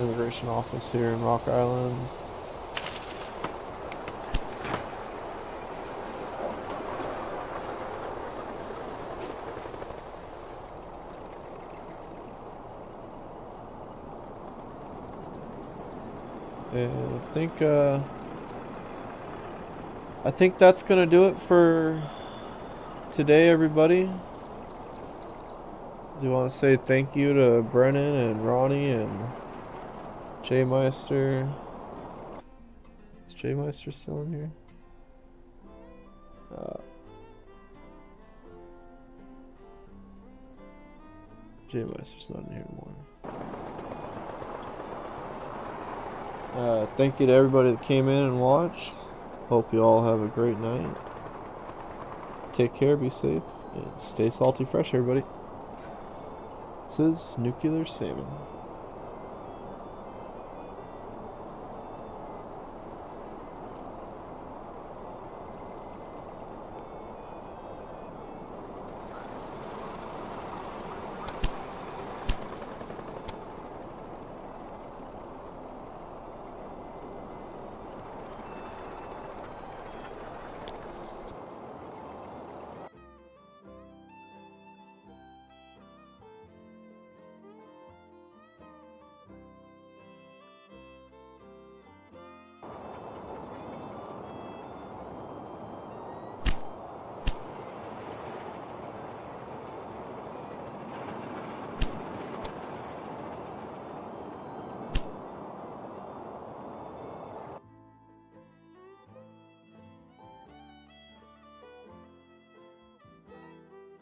Immigration office here in Rock Island. And I think that's gonna do it for today, everybody. Do want to say thank you to Brennan and Ronnie and Jay Meister. Is Jay Meister still in here? Jay Meister's not in here anymore. Thank you to everybody that came in and watched. Hope you all have a great night. Take care, be safe, and stay salty fresh, everybody. This is Nuclear Salmon.